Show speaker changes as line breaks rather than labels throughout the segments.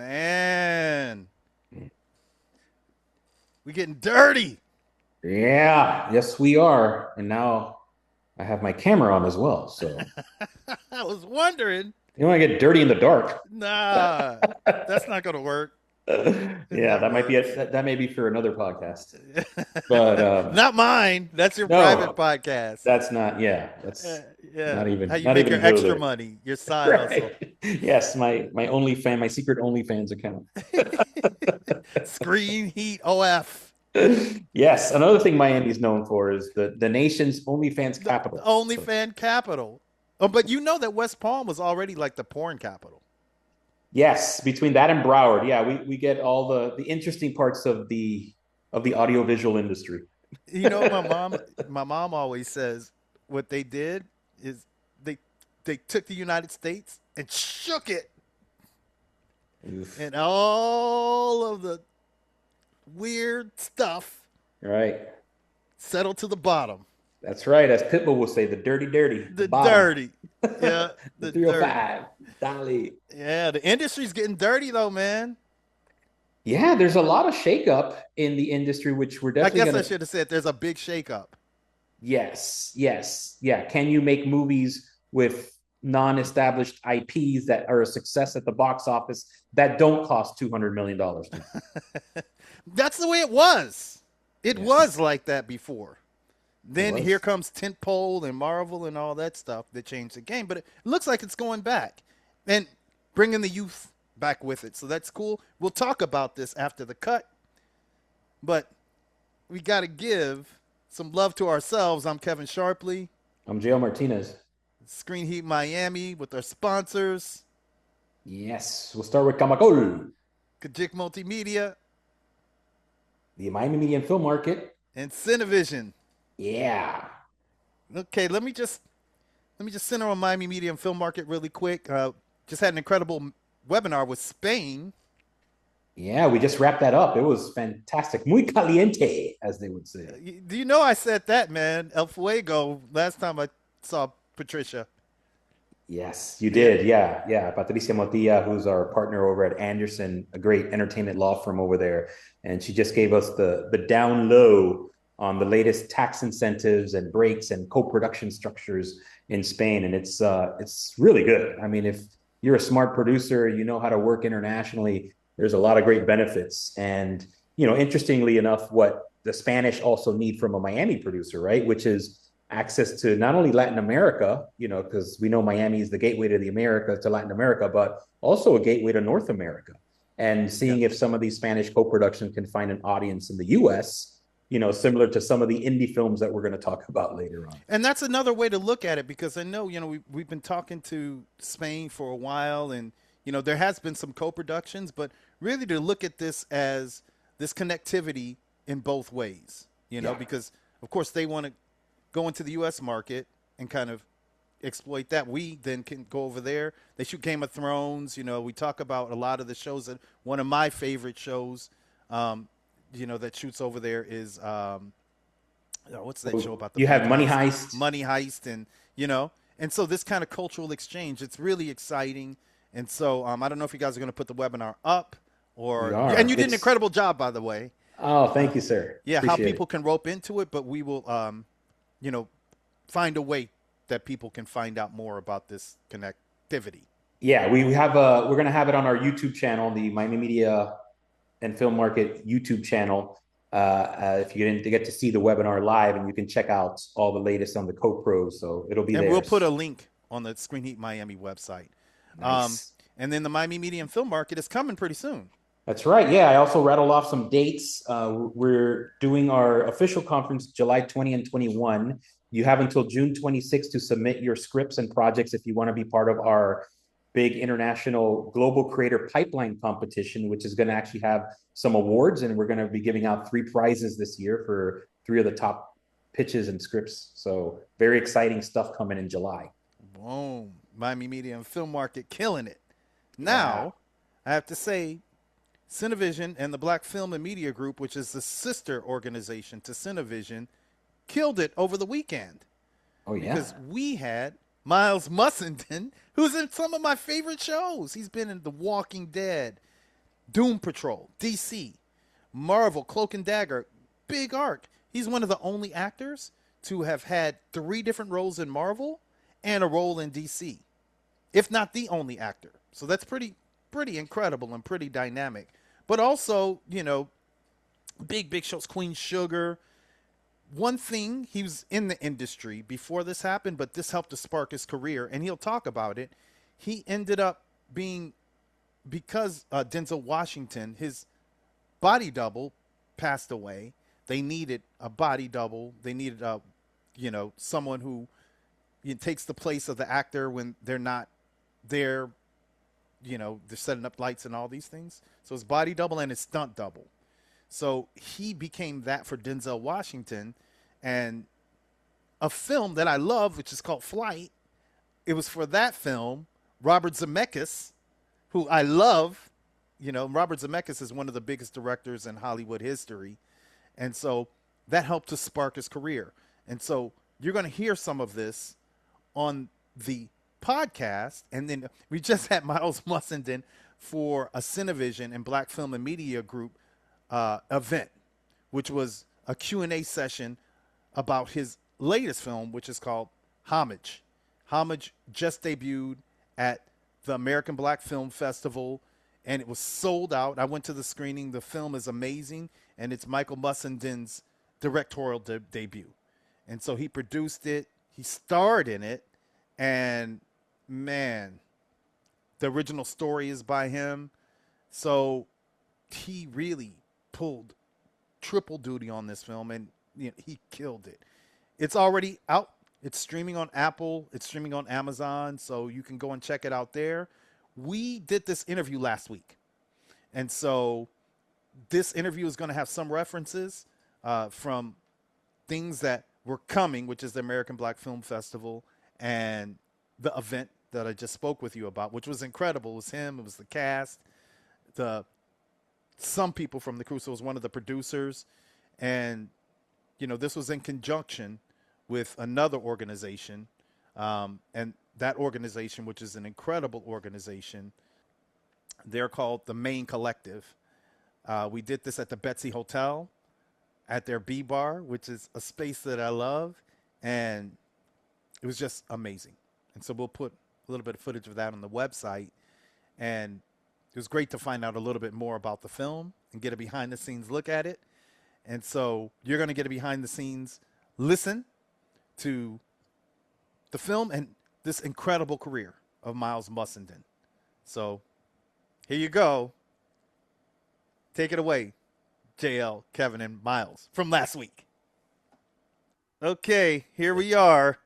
Man, we getting dirty.
Yeah, yes, we are. And now I have my camera on as well. So
I was wondering.
you want to get dirty in the dark.
Nah, that's not gonna work. It
Yeah,
never
that might be
works.
that may be for another podcast. But
Not mine. That's your private
no,
podcast.
that's not,
Uh,
that's
yeah,
not
how
even
you
not
make
even
your
go
extra
there.
money, your side hustle.
Right. Yes, my secret OnlyFans account.
Screen Heat OF,
Yes, another thing Miami's known for is the nation's OnlyFans
the
capital.
only
So
fan capital. Oh, but you know that West Palm was already like the porn capital.
yes, between that and Broward, yeah, we get all the interesting parts of the audiovisual industry.
You know, my mom always says what they did is they they took the United States and shook it,
Oof.
and all of the weird stuff
Right.
settled to the bottom.
That's right. As Pitbull will say, the dirty, dirty, the
The
bottom,
dirty, yeah,
the
the dirty,
305, Dolly.
yeah. The industry's getting dirty though, man.
Yeah, there's a lot of shakeup in the industry, which we're
I
definitely
guess I
gonna.
should have said there's a big shakeup.
Yes, yes, yeah. Can you make movies with non-established IPs that are a success at the box office that don't cost $200 million to make?
That's the way it was. It
Yes,
was like that before.
it
Then here
was.
comes Tentpole and Marvel and all that stuff that changed the game. But it looks like it's going back and bringing the youth back with it. So that's cool. We'll talk about this after the cut, but we got to give some love to ourselves. I'm Kevin Sharpley,
I'm Joe Martinez.
Screen Heat Miami with our sponsors,
Yes, we'll start with Kamakol,
Kajik Multimedia
the Miami Media and Film Market.
and Cinevision.
Yeah.
Okay, let me just center on Miami Media and Film Market really quick. Just had an incredible webinar with Spain.
Yeah, we just wrapped that up. It was fantastic. Muy caliente, as they would say.
Do you know I said that, man? El Fuego last time I saw Patricia.
Yes, you
Yeah,
did. Yeah, yeah. Patricia Motilla, who's our partner over at Anderson, a great entertainment law firm over there, and she just gave us the down low on the latest tax incentives and breaks and co-production structures in Spain, and it's really good. I mean, if you're a smart producer, you know how to work internationally. There's a lot of great benefits, and interestingly enough, what the Spanish also need from a Miami producer, right? Which is access to not only Latin America, because we know Miami is the gateway to the Americas, to Latin America, but also a gateway to North America. And
yeah.
seeing if some of these Spanish co-production can find an audience in the US, similar to some of the indie films that we're going to talk about later on.
And that's another way to look at it because I know, we've been talking to Spain for a while and, there has been some co-productions, but really to look at this as this connectivity in both ways,
Yeah.
because of course they want to go into the U.S. market and kind of exploit that. We then can go over there. They shoot Game of Thrones. We talk about a lot of the shows that one of my favorite shows, that shoots over there is what's that show about the
You
bank
have Money
heist?
Heist.
Money Heist, and so this kind of cultural exchange, it's really exciting. And so I don't know if you guys are going to put the webinar up
We
and
are.
you did an incredible job, by the way.
Oh, thank you, sir.
Yeah, how
Appreciate
people
it.
can rope into it, but we will, you know, find a way that people can find out more about this connectivity.
Yeah, we're gonna have it on our YouTube channel, the Miami Media and Film Market YouTube channel. If you didn't get to see the webinar live, and you can check out all the latest on the co-pros, so it'll be
And
there.
we'll put a link on the Screen Heat Miami website. Um,
Nice.
and then the Miami Media and Film Market is coming pretty soon.
That's right. Yeah, I also rattled off some dates. We're doing our official conference July 20 and 21. You have until June 26th to submit your scripts and projects if you want to be part of our big international global creator pipeline competition, which is going to actually have some awards. And we're going to be giving out 3 prizes this year for 3 of the top pitches and scripts. So very exciting stuff coming in July.
Boom. Miami Media and Film Market killing it.
Yeah.
Now, I have to say, Cinevision and the Black Film and Media Group, which is the sister organization to Cinevision, killed it over the weekend
Oh, yeah.
because we had Miles Mussenden, who's in some of my favorite shows. He's been in The Walking Dead. Doom Patrol, DC, Marvel, Cloak and Dagger, big arc. He's one of the only actors to have had 3 different roles in Marvel and a role in DC, if not the only actor. So that's pretty incredible and pretty dynamic. But also, big shows, Queen Sugar. One thing, he was in the industry before this happened, but this helped to spark his career, and he'll talk about it. He ended up being, because Denzel Washington, his body double passed away. They needed a body double. They needed someone who takes the place of the actor when they're not there. They're setting up lights and all these things. So his body double and his stunt double. So he became that for Denzel Washington. And a film that I love, which is called Flight, it was for that film, Robert Zemeckis, who I love. Robert Zemeckis is one of the biggest directors in Hollywood history. And so that helped to spark his career. And so you're going to hear some of this on the podcast. And then we just had Miles Mussenden for a Cinevision and Black Film and Media Group event, which was a Q&A session about his latest film, which is called Homage. Homage just debuted at the American Black Film Festival, and it was sold out. I went to the screening. The film is amazing, and it's Michael Mussenden's directorial debut. And so he produced it. He starred in it, and man, the original story is by him. So he really pulled triple duty on this film, and he killed it. It's already out. It's streaming on Apple. It's streaming on Amazon, so you can go and check it out there. We did this interview last week, and so this interview is going to have some references from things that were coming, which is the American Black Film Festival and the event that I just spoke with you about, which was incredible. It was him. It was the cast, some people from the crew. So it was one of the producers, and this was in conjunction with another organization, and that organization, which is an incredible organization, they're called the Main Collective. We did this at the Betsy Hotel at their B Bar, which is a space that I love, and it was just amazing. And so we'll put a little bit of footage of that on the website, and it was great to find out a little bit more about the film and get a behind-the-scenes look at it. And so you're going to get a behind-the-scenes listen to the film and this incredible career of Miles Mussenden. So here you go. Take it away, JL, Kevin, and Miles from last week. Okay, here we are.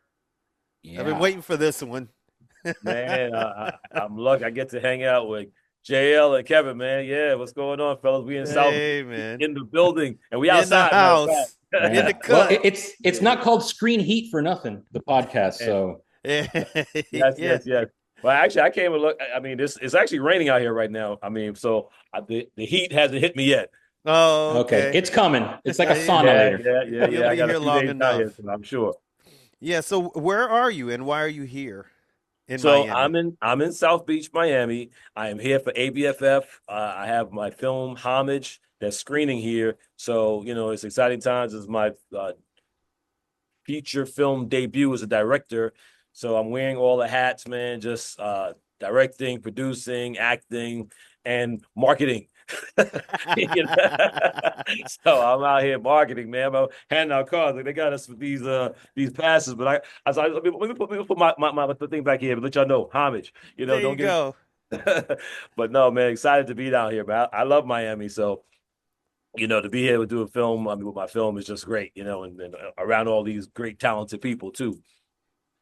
Yeah. I've been waiting for this one.
Man, I'm lucky. I get to hang out with JL and Kevin, man. Yeah, what's going on, fellas? We in South,
man.
In the building, and we outside.
In the house. In the cut.
Well, it's not called Screen Heat for nothing, the podcast. So
yes. Well, actually, I came and look. I mean, it's actually raining out here right now. I mean, so the heat hasn't hit me yet.
Oh, okay.
It's coming. It's like a sauna later.
Yeah. I got a few days out here, so I'm sure.
Yeah. So where are you, and why are you here?
Miami? I'm in South Beach, Miami. I am here for ABFF. I have my film Homage that's screening here. So, it's exciting times. It's my feature film debut as a director. So I'm wearing all the hats, man, just directing, producing, acting, and marketing. So I'm out here marketing, man. I'm handing out cards. Like, they got us with these passes, but I was like, let me put my thing back here, but let y'all know, Homage.
There you go.
But no, man, excited to be down here, man. I love Miami, so to be here to do a film, with my film is just great, and around all these great talented people too.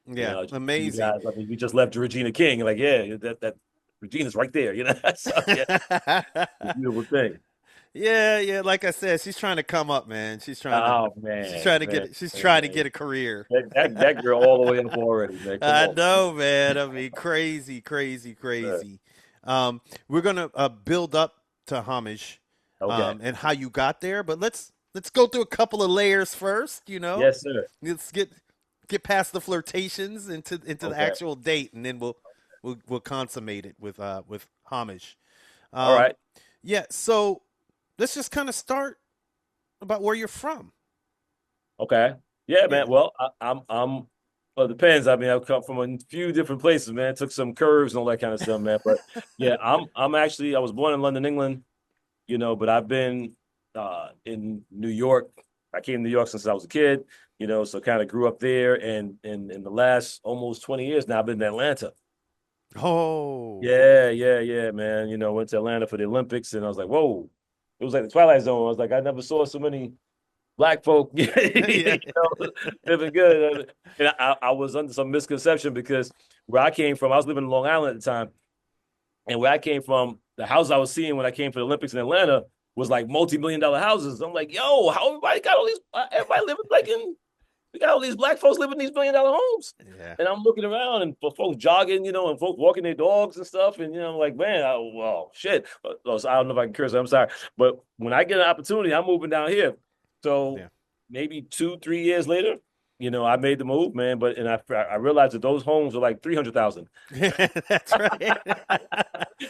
Yeah, amazing.
Guys, we just left Regina King, like, yeah, that Regina's right there, So, yeah, it's a beautiful thing.
Yeah. Like I said, she's trying to come up, man. She's trying to get a career.
That girl all the way up already, man.
I know, man. I mean, crazy. We're gonna build up to Homage, and how you got there, but let's go through a couple of layers first.
Yes, sir.
Let's get past the flirtations into the actual date, and then we'll consummate it with Homage.
All right.
Yeah. So let's just kind of start about where you're from.
Okay. Yeah,
Yeah.
man. Well, well, it depends. I mean, I've come from a few different places, man. Took some curves and all that kind of stuff, man. But yeah, I'm actually, I was born in London, England, but I've been in New York. I came to New York since I was a kid, so kind of grew up there. And in the last almost 20 years now, I've been in Atlanta.
Oh.
Yeah, man. Went to Atlanta for the Olympics, and I was like, whoa. It was like the Twilight Zone. I was like, I never saw so many black folk,
Yeah.
living good. And I was under some misconception because where I came from, I was living in Long Island at the time, and where I came from, the house I was seeing when I came for the Olympics in Atlanta was like multi-million-dollar houses. I'm like, yo, how everybody got all these? Everybody living like we got all these black folks living in these million-dollar homes.
Yeah.
And I'm looking around and for folks jogging, and folks walking their dogs and stuff. And, I'm like, man, well, shit. So I don't know if I can curse. I'm sorry. But when I get an opportunity, I'm moving down here. So
Yeah.
maybe 2-3 years later, I made the move, man. But I realized that those homes were like 300,000.
That's right. I mean,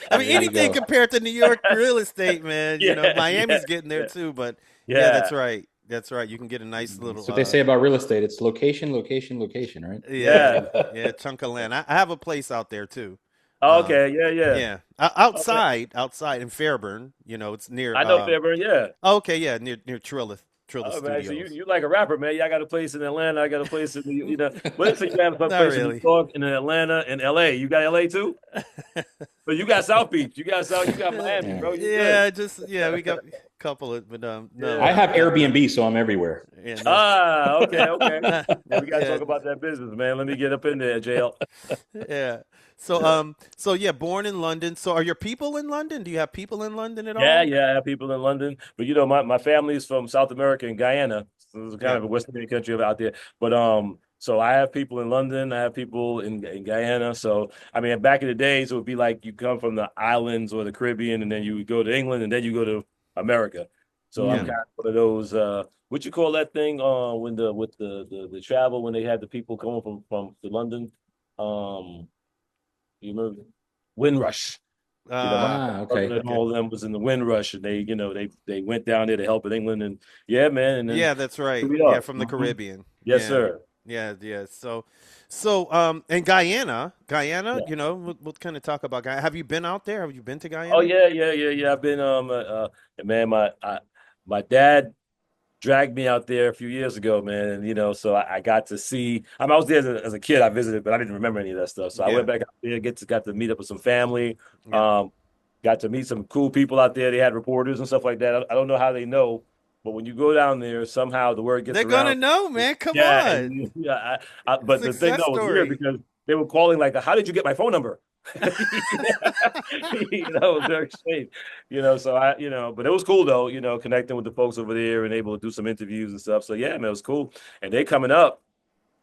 There you
anything
go.
compared to New York real estate, man.
Yeah,
Miami's getting there
yeah,
too, but yeah,
yeah.
that's right. That's right. You can get a nice little
That's what they say about real estate. It's location, location, location, right?
yeah,
Yeah.
yeah, chunk of land. I have a place out there too. Um,
Okay. Yeah.
yeah,
Okay.
outside in Fairburn. It's near.
I know Fairburn. Yeah.
Okay, yeah, near Trilla
Oh man, so you
Studios.
you like a rapper, man. Yeah, I got a place in Atlanta. I got a place in But so you have a
Not
place in New
really.
York, and in Atlanta, and LA. You got LA too? But you got South Beach. You got Miami,
Yeah.
bro. You good.
Yeah, we got a couple of, but no.
I
Yeah.
have Airbnb, so I'm everywhere.
Yeah, no.
Okay. Yeah, we gotta
Yeah,
talk about that business, man. Let me get up in there, JL.
yeah. So yeah, born in London. So are your people in London? Do you have people in London at all?
Yeah, I have people in London. But my family is from South America and Guyana. So it's kind
Yeah.
of a West Indian country out there. But so I have people in London, I have people in Guyana. So I mean back in the days it would be like you come from the islands or the Caribbean and then you would go to England and then you go to America. So I'm
Yeah.
Mm.
kind of one of those what you call that thing when the travel when they had the people coming from to London. Um you remember Windrush. My
Okay.
cousin and
Okay.
all of them was in the Windrush, and they went down there to help in England, and yeah, man, and then
Yeah, that's
here
right.
we
Yeah,
are.
from the Caribbean.
Yes,
Yeah.
sir.
Yeah. So and Guyana,
Yeah.
we'll kind of talk about Guyana. Have you been out there? Have you been to
Oh
Guyana?
yeah. I've been man, my dad dragged me out there a few years ago, man, and so I got to see. I was there as a kid. I visited, but I didn't remember any of that stuff. So I
Yeah.
went back out there, got to meet up with some family.
Yeah.
Um, got to meet some cool people out there. They had reporters and stuff like that. I don't know how they know, but when you go down there, somehow the word gets
They're gonna
around.
know, man. Come
Yeah,
on.
and yeah, but the thing
Success
that was weird
story.
because they were calling like, "How did you get my phone number?" It was very strange, So but it was cool though, connecting with the folks over there and able to do some interviews and stuff. So yeah, man, it was cool. And they coming up,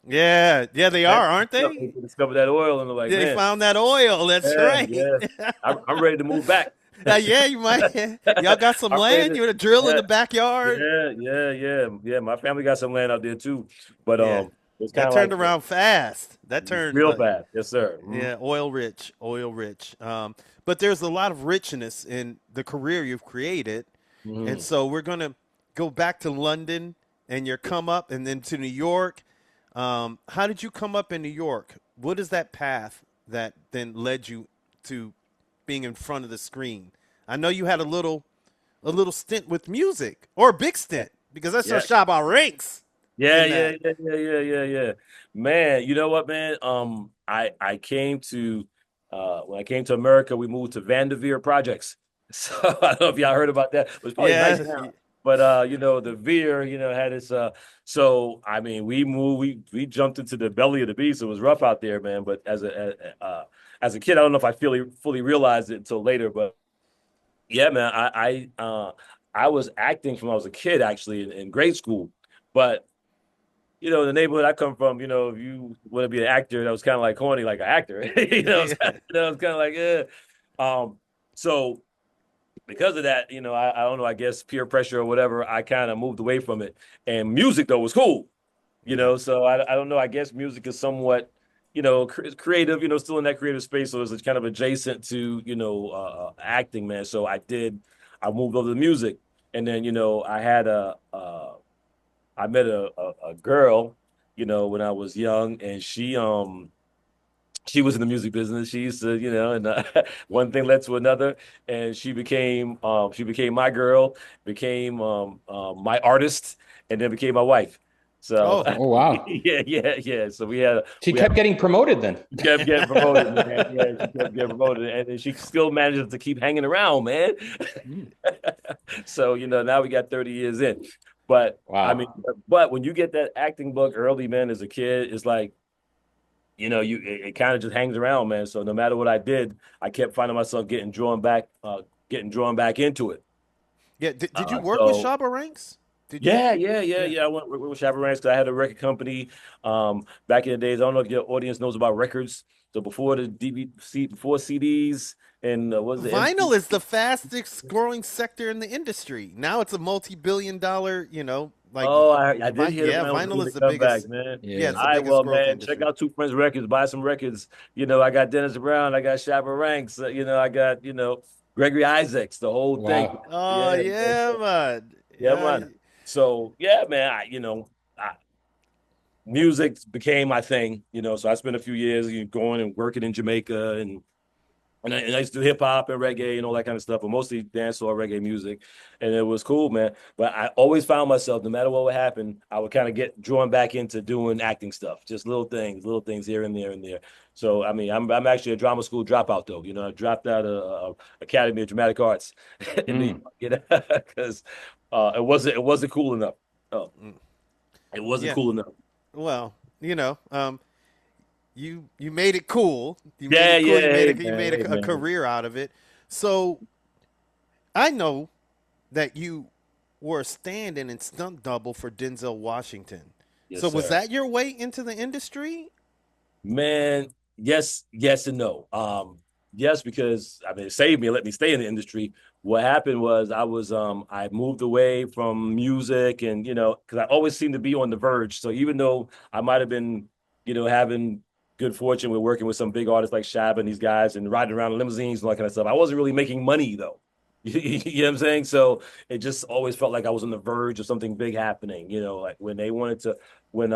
Yeah, they
man,
are, aren't
they
they?
discovered that oil and they're like,
They
man,
found that oil. That's right.
yeah, I'm ready to move back.
Yeah, you might. Y'all got some
I'm ready
land.
to,
You want to drill in
yeah,
the backyard?
yeah. My family got some land out there too, but
Yeah.
it's kind
That
of
turned
like
around fast. That turned
real bad. Yes, sir.
yeah, oil rich, oil rich. But there's a lot of richness in the career you've created, and
Mhm.
so we're gonna go back to London and your come up, and then to New York. How did you come up in New York? What is that path that then led you to being in front of the screen? I know you had a little stint with music, or a big stint, because that's your
Yeah.
shop out ranks
Yeah,
in
yeah,
that.
yeah, yeah, yeah, yeah, yeah. Man, you know what, man? I came to when I came to America, we moved to Vanderveer Projects. So I don't know if y'all heard about that. It's probably nice
Yeah,
now. But the Veer, had its so I mean we moved we jumped into the belly of the beast. It was rough out there, man. But as a kid, I don't know if I fully realized it until later, but yeah, man, I was acting from when I was a kid actually in grade school. But the neighborhood I come from, if you want to be an actor, that was kind of like corny, like an actor. It's kind of like, yeah. Um, so because of that, I don't know, I guess peer pressure or whatever, I kind of moved away from it. And music though was cool,
yeah,
so I don't know, I guess music is somewhat, creative, still in that creative space. So it's kind of adjacent to, acting, man. So I did I moved over to music, and then I met a girl, when I was young, and she was in the music business. She used to, and one thing led to another, and she became my girl, became my artist, and then became my wife. So
Oh,
Oh, wow.
yeah. So we had
She
we had
kept getting promoted then.
she kept getting promoted, man. Yeah, she kept getting promoted, and then she still manages to keep hanging around, man.
Mm.
So now we got 30 years in, but I mean,
Wow.
but when you get that acting bug early, man, as a kid, it's like it kind of just hangs around, man. So no matter what I did, I kept finding myself getting drawn back into it.
yeah. Did you work with
So
Shabba Ranks? Did you? Yeah.
yeah. I went with Chaperone because I had a record company. Back in the days, I don't know if your audience knows about records. So before the DVD, before CDs, and what was the
Vinyl
MP?
is the fastest growing sector in the industry. Now it's a multi-billion dollar, like
Oh, I did hear the
yeah,
vinyl was
vinyl
making
is
a
the
comeback,
biggest.
man.
Yeah,
Yeah.
it's
All
the
right,
biggest
well,
growth
man, check
industry.
out Two Friends Records, buy some records. I got Dennis Brown, I got Shabba Ranks, I got, Gregory Isaacs, the whole thing.
Wow.
Oh
Yeah, man.
yeah, man.
Yeah,
Yeah.
man. So yeah, man, music became my thing, so I spent a few years going and working in Jamaica, and I used to do hip hop and reggae and all that kind of stuff, but mostly dancehall reggae music. And it was cool, man. But I always found myself, no matter what would happen, I would kind of get drawn back into doing acting stuff, just little things here and there and there. So, I mean, I'm actually a drama school dropout, though. I dropped out of Academy of Dramatic Arts in New
Mm.
York, because it wasn't cool enough. Oh,
Mm.
it wasn't
Yeah.
cool enough.
Well, you made it cool. You made
Yeah,
it cool.
yeah,
You made
hey,
a you
man,
made
hey,
a
man.
career out of it. So I know that you were a stand-in and stunt double for Denzel Washington.
Yes,
So was
sir.
that your way into the industry?
Man, yes and no. Yes, because I mean, it saved me and let me stay in the industry. What happened was I moved away from music, and because I always seemed to be on the verge. So even though I might have been, having good fortune with working with some big artists like Shab and these guys and riding around in limousines and all that kind of stuff, I wasn't really making money though. You know what I'm saying? So it just always felt like I was on the verge of something big happening. Like when they wanted to, when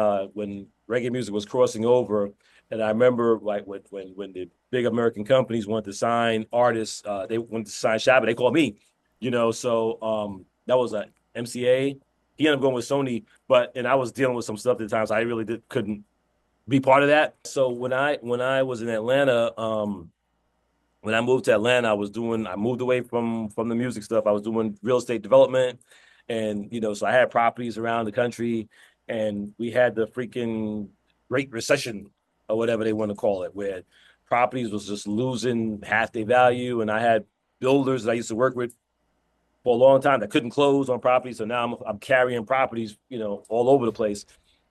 reggae music was crossing over. And I remember like when the big American companies wanted to sign artists, they wanted to sign Shabba, they called me, So that was a MCA. He ended up going with Sony, and I was dealing with some stuff at the time, so I really couldn't be part of that. So when I was in Atlanta, when I moved to Atlanta, I moved away from the music stuff. I was doing real estate development, and so I had properties around the country, and we had the freaking Great Recession or whatever they want to call it, where properties was just losing half their value, and I had builders that I used to work with for a long time that couldn't close on properties, so now I'm carrying properties, all over the place,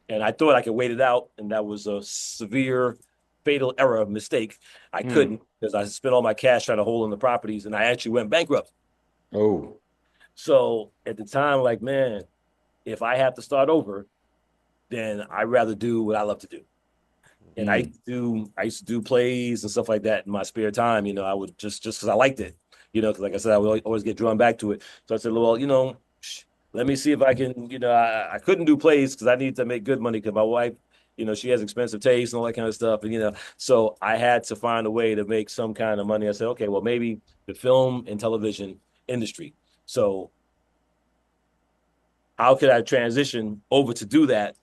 and I thought I could wait it out, and that was a severe, fatal error mistake. I
Mm.
couldn't because I spent all my cash trying to hold on the properties, and I actually went bankrupt.
Oh.
So at the time, like, man, if I have to start over, then I'd rather do what I love to do. And
Mm.
I used to do plays and stuff like that in my spare time. I would just because I liked it. Because like I said, I would always get drawn back to it. So I said, well, let me see if I can. I couldn't do plays because I need to make good money because my wife, she has expensive taste and all that kind of stuff. And so I had to find a way to make some kind of money. I said, okay, well, maybe the film and television industry. So how could I transition over to do that?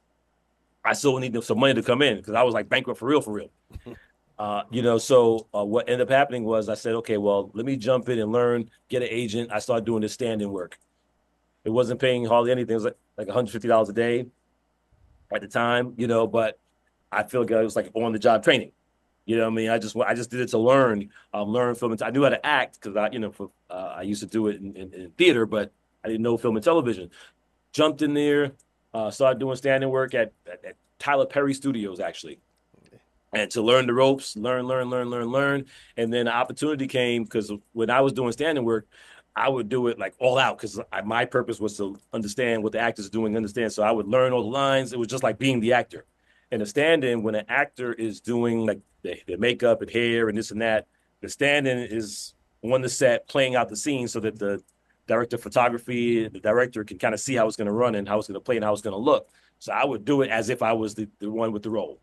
I still needed some money to come in because I was like bankrupt for real, for real. So what ended up happening was I said, okay, well, let me jump in and learn, get an agent. I started doing this stand-in work. It wasn't paying hardly anything. It was like $150 a day at the time, but I feel like it was like on the job training. You know what I mean? I just did it to learn film. I knew how to act because I used to do it in theater, but I didn't know film and television. Jumped in there, started doing stand-in work at Tyler Perry Studios, actually. And to learn the ropes, learn. And then the opportunity came because when I was doing stand-in work, I would do it like all out because my purpose was to understand what the actors are doing, understand. So I would learn all the lines. It was just like being the actor. And the stand-in, when an actor is doing like their makeup and hair and this and that, the stand-in is on the set playing out the scene so that the director of photography, the director can kind of see how it's going to run and how it's going to play and how it's going to look. So I would do it as if I was the one with the role.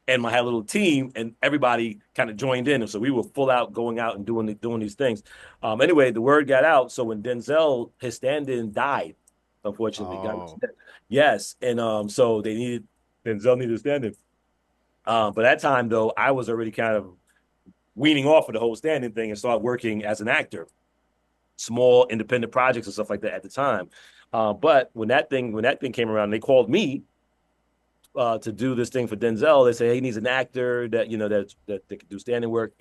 And I had a little team, and everybody kind of joined in. And so we were full out going out and doing these things. Anyway, the word got out. So when Denzel, his stand-in died, unfortunately. Yes. And so Denzel needed a stand-in. But that time, though, I was already kind of weaning off of the whole stand-in thing and started working as an actor, small independent projects and stuff like that at the time. But when that thing came around, they called me to do this thing for Denzel. They say, hey, he needs an actor that that can do standing work,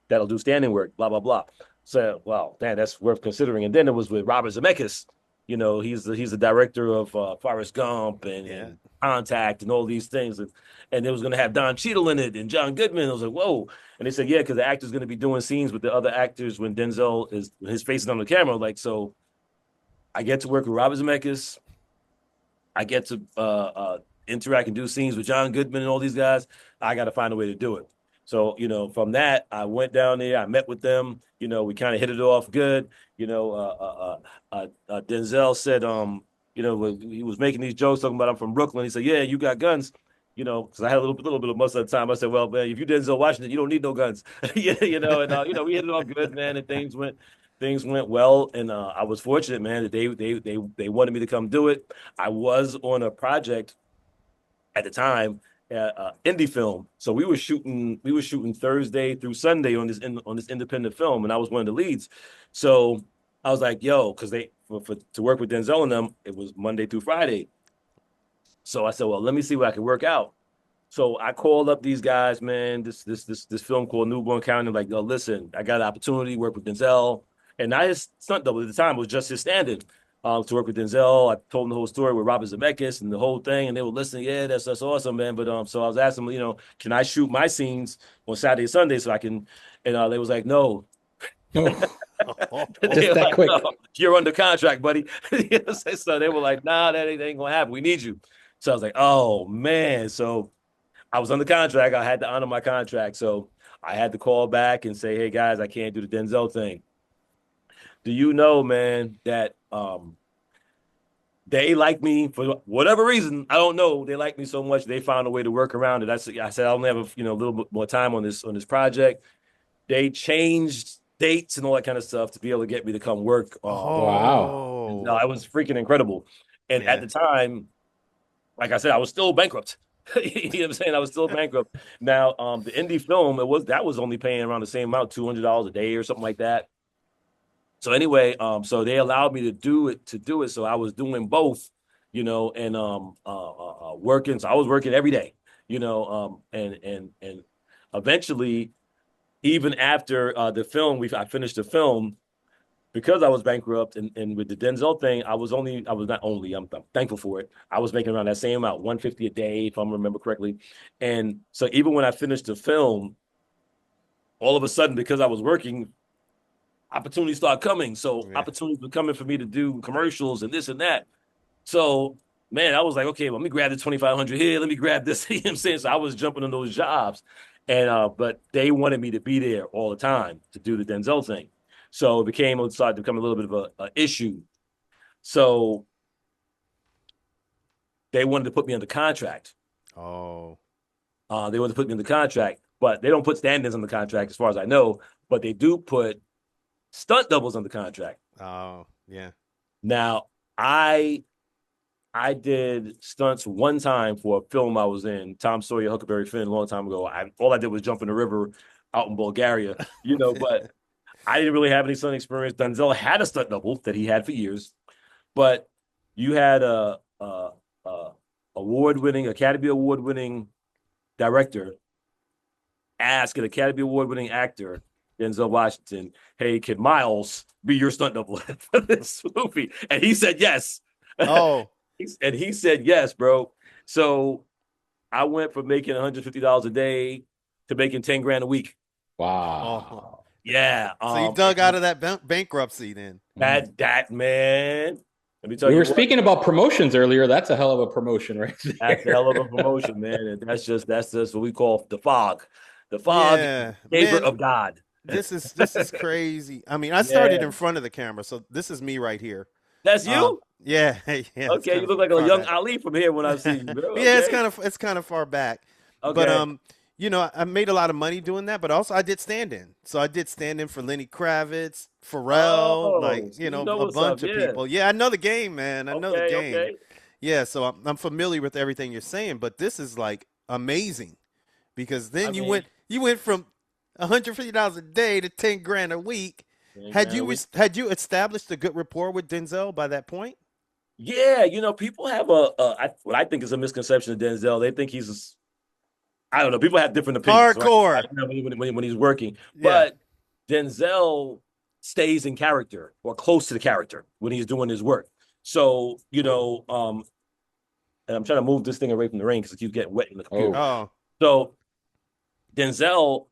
that'll do standing work, blah blah blah. So, well, man, that's worth considering. And then it was with Robert Zemeckis. He's the director of Forrest Gump and Contact and all these things, and it was going to have Don Cheadle in it and John Goodman. I was like, whoa! And they said, yeah, because the actor's going to be doing scenes with the other actors when Denzel is his face is on the camera. Like, so I get to work with Robert Zemeckis. I get to interact and do scenes with John Goodman and all these guys. I got to find a way to do it. So, from that, I went down there, I met with them, we kind of hit it off good. Denzel said, he was making these jokes talking about I'm from Brooklyn. He said, yeah, you got guns, because I had a little bit of muscle at the time. I said, well, man, if you Denzel Washington, you don't need no guns. We hit it off good, man, and things went well. And I was fortunate, man, that they wanted me to come do it. I was on a project at the time, indie film. So we were shooting Thursday through Sunday on this independent film, and I was one of the leads. So I was like, yo, because to work with Denzel and them, it was Monday through Friday. So I said, well, let me see what I can work out. So I called up these guys, man, this film called Newborn County. Like, yo, listen, I got an opportunity to work with Denzel. And not his stunt double at the time, it was just his stand-in. To work with Denzel. I told them the whole story with Robert Zemeckis and the whole thing, and they were listening. Yeah, that's awesome, man. But so I was asking them, can I shoot my scenes on Saturday and Sunday so I can? And they was like, no.
Just that
like,
quick.
no, you're under contract, buddy. So they were like, nah, that ain't gonna happen. We need you. So I was like, oh man. So I was under contract. I had to honor my contract. So I had to call back and say, hey guys, I can't do the Denzel thing. Do you know, man, that they like me for whatever reason? I don't know. They like me so much they found a way to work around it. I said I'll only have a little bit more time on this project. They changed dates and all that kind of stuff to be able to get me to come work.
Wow!
No, it was freaking incredible. And at the time, like I said, I was still bankrupt. You know what I'm saying? I was still bankrupt. Now, the indie film that was only paying around the same amount, $200 a day or something like that. So anyway, so they allowed me to do it. So I was doing both, and working. So I was working every day, and eventually, even after the film, I finished the film because I was bankrupt and with the Denzel thing, I'm thankful for it. I was making around that same amount, $150 a day, if I remember correctly. And so even when I finished the film, all of a sudden, because I was working, opportunities start coming. So opportunities were coming for me to do commercials and this and that. So, man, I was like, okay, well, let me grab the 2,500 here. Let me grab this. You know what I'm saying? So I was jumping on those jobs. And but they wanted me to be there all the time to do the Denzel thing. So it started to become a little bit of a issue. So they wanted to put me under contract.
Oh.
They wanted to put me in the contract, but they don't put stand-ins on the contract as far as I know, but they do put stunt doubles on the contract.
Oh, yeah.
Now, I did stunts one time for a film I was in, Tom Sawyer, Huckleberry Finn, a long time ago. All I did was jump in the river out in Bulgaria, but I didn't really have any stunt experience. Denzel had a stunt double that he had for years, but you had a Academy Award-winning director ask an Academy Award-winning actor, Denzel Washington, hey, can Miles be your stunt double for this movie? And he said yes.
Oh.
And he said yes, bro. So I went from making $150 a day to making 10 grand a week.
Wow.
Oh.
Yeah.
So you dug out of that bankruptcy then.
That man. Let me tell
We
you
were speaking about promotions earlier. That's a hell of a promotion right there.
That's a hell of a promotion, man. And that's just what we call the fog. The fog, favor of God.
this is crazy. I mean, I started in front of the camera, so this is me right here.
That's you?
Yeah, yeah. It's
Okay,
kind
you
of
look like a
far
young
back.
Ali from here when I see you, bro.
Yeah,
Okay.
it's kind of far back. But
Okay.
you know, I made a lot of money doing that, but also I did stand in. So I did stand in for Lenny Kravitz, Pharrell, like,
Oh, so
you
you
know,
know
a
what's up.
bunch of
Yeah.
people. Yeah, I know the game, man. I know the
Okay,
game.
okay.
Yeah, so I'm familiar with everything you're saying, but this is like amazing because
I
then
mean,
you went from $150 a day to 10 grand a week.
we
Had you established a good rapport with Denzel by that point?
yeah, people have what I think is a misconception of Denzel. They think he's I don't know. People have different opinions, right?
Hardcore.
When he's working,
Yeah.
but Denzel stays in character or close to the character when he's doing his work. So, and I'm trying to move this thing away from the rain because it keeps getting wet in the computer.
Oh,
Oh,
So Denzel,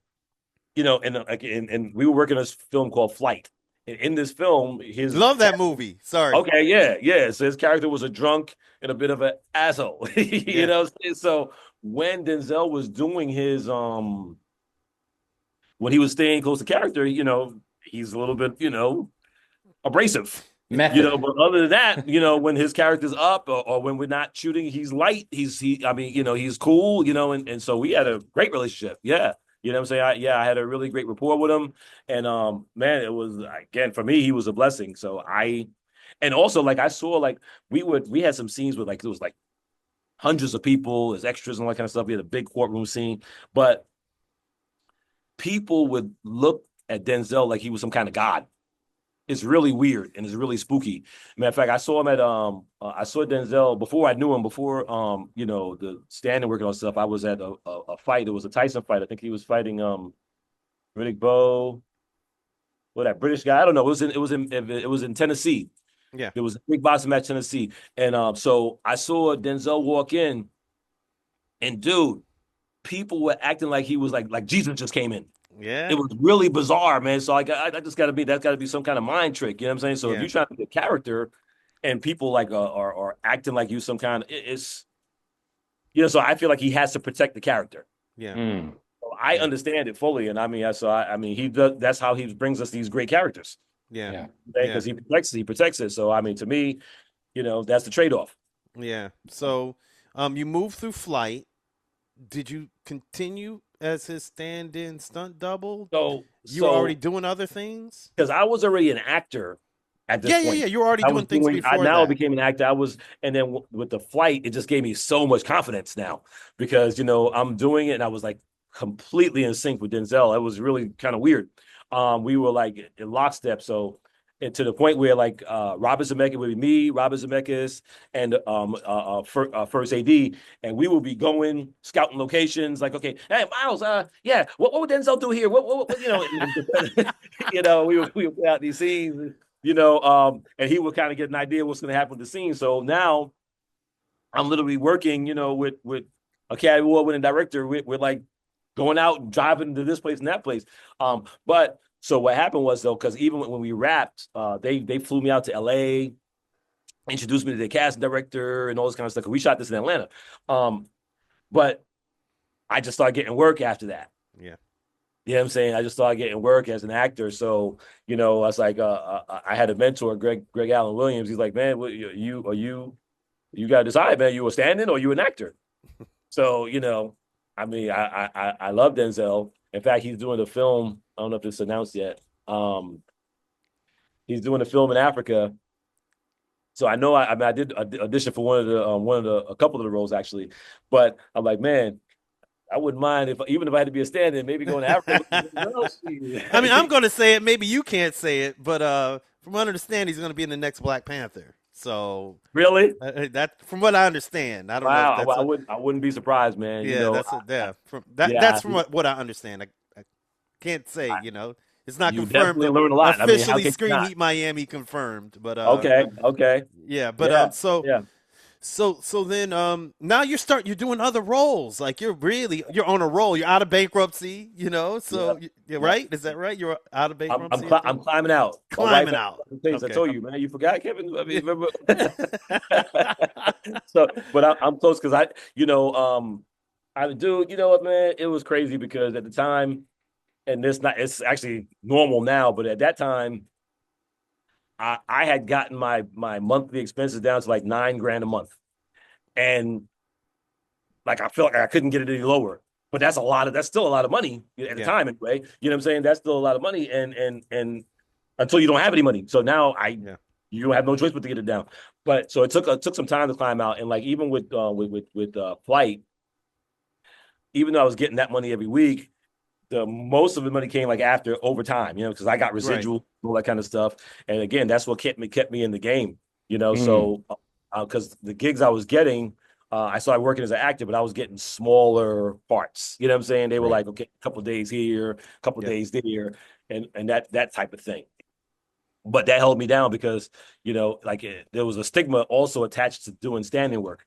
and we were working on this film called Flight. And in this film,
love that movie. Sorry.
okay, yeah. So his character was a drunk and a bit of an asshole.
Yeah.
So when Denzel was doing his when he was staying close to character, he's a little bit, abrasive.
method.
But other than that, when his character's up or when we're not shooting, he's light. He's cool, and so we had a great relationship. Yeah. You know what I'm saying? I had a really great rapport with him. And man, it was again for me, he was a blessing. And also like I saw like we had some scenes with like it was like hundreds of people as extras and all that kind of stuff. We had a big courtroom scene, but people would look at Denzel like he was some kind of god. It's really weird and it's really spooky. Matter of fact, I saw him at I saw Denzel before I knew him, before the standing working on stuff. I was at a fight. It was a Tyson fight. I think he was fighting Riddick Bowe, what that British guy. I don't know. It was in Tennessee.
Yeah.
It was a big boxing match in Tennessee. And so I saw Denzel walk in, and dude, people were acting like he was like Jesus just came in.
Yeah.
It was really bizarre, man. So I just that's got to be some kind of mind trick. You know what I'm saying? So if
Yeah.
you're trying to get character, and people like are acting like you some kind of it's so I feel like he has to protect the character.
Yeah.
Mm.
So I
Yeah.
understand it fully, and I mean he does. That's how he brings us these great characters
Yeah.
Yeah.
because he protects it. So I mean, to me, that's the trade off.
Yeah. So, you moved through Flight. Did you continue as his stand-in stunt double? You were already doing other things?
because I was already an actor at this point.
Yeah. You were already
I
doing
was
things
doing. I
before
now
that.
became an actor. And then with the Flight, it just gave me so much confidence now because I'm doing it, and I was like completely in sync with Denzel. It was really kind of weird. We were like in lockstep, so and to the point where like Robert Zemeckis would be me, Robert Zemeckis, and first AD, and we would be going scouting locations. Like, okay, hey Miles, yeah, what would Denzel do here? What we would put out these scenes, and he would kind of get an idea what's going to happen with the scene. So now I'm literally working, with Academy Award winning director. We're like going out and driving to this place and that place. But so what happened was though, because even when we wrapped, they flew me out to LA, introduced me to the casting director and all this kind of stuff. We shot this in Atlanta. But I just started getting work after that.
Yeah.
You know what I'm saying? I just started getting work as an actor. So, I was like, I had a mentor, Greg Allen Williams. He's like, man, you got to decide, man, you a stand-in or you an actor? So, I mean, I love Denzel. In fact, he's doing a film. I don't know if it's announced yet. He's doing a film in Africa. So I know I did audition for a couple of the roles actually, but I'm like, man, I wouldn't mind even if I had to be a stand-in, maybe going to Africa.
I mean, I'm going to say it. Maybe you can't say it, but from what I understand, he's going to be in the next Black Panther. So
really,
that from what I understand, I don't
wow,
know. If that's
I wouldn't be surprised, man.
Yeah, that's from what I understand. I can't say, it's not
you
confirmed.
definitely learn a lot. I mean, how
Officially,
can you
Screen
not?
Heat Miami confirmed, but
Okay.
yeah, but
Yeah,
so
yeah.
so then now you're doing other roles. Like you're on a roll. You're out of bankruptcy, So you're right. Is that right? You're out of bankruptcy.
I'm climbing out.
Climbing out.
Things I told you, man. You forgot, Kevin. I mean, remember? So, but I'm close because I do. You know what, man? It was crazy because at the time, and it's actually normal now, but at that time, I had gotten my monthly expenses down to like $9,000 a month, and like I feel like I couldn't get it any lower. But that's still a lot of money at the
Yeah.
time anyway. You know what I'm saying? That's still a lot of money, and until you don't have any money. So now
Yeah.
you don't have no choice but to get it down. But so it took some time to climb out, and like even with flight, even though I was getting that money every week, the most of the money came like after overtime, because I got
Right.
residual, all that kind of stuff. And again, that's what kept me in the game,
Mm.
So because the gigs I was getting, I started working as an actor, but I was getting smaller parts. You know what I'm saying? They were
Right.
like, okay, a couple of days here, a couple of
Yeah.
days there, and that type of thing. But that held me down because there was a stigma also attached to doing standing work.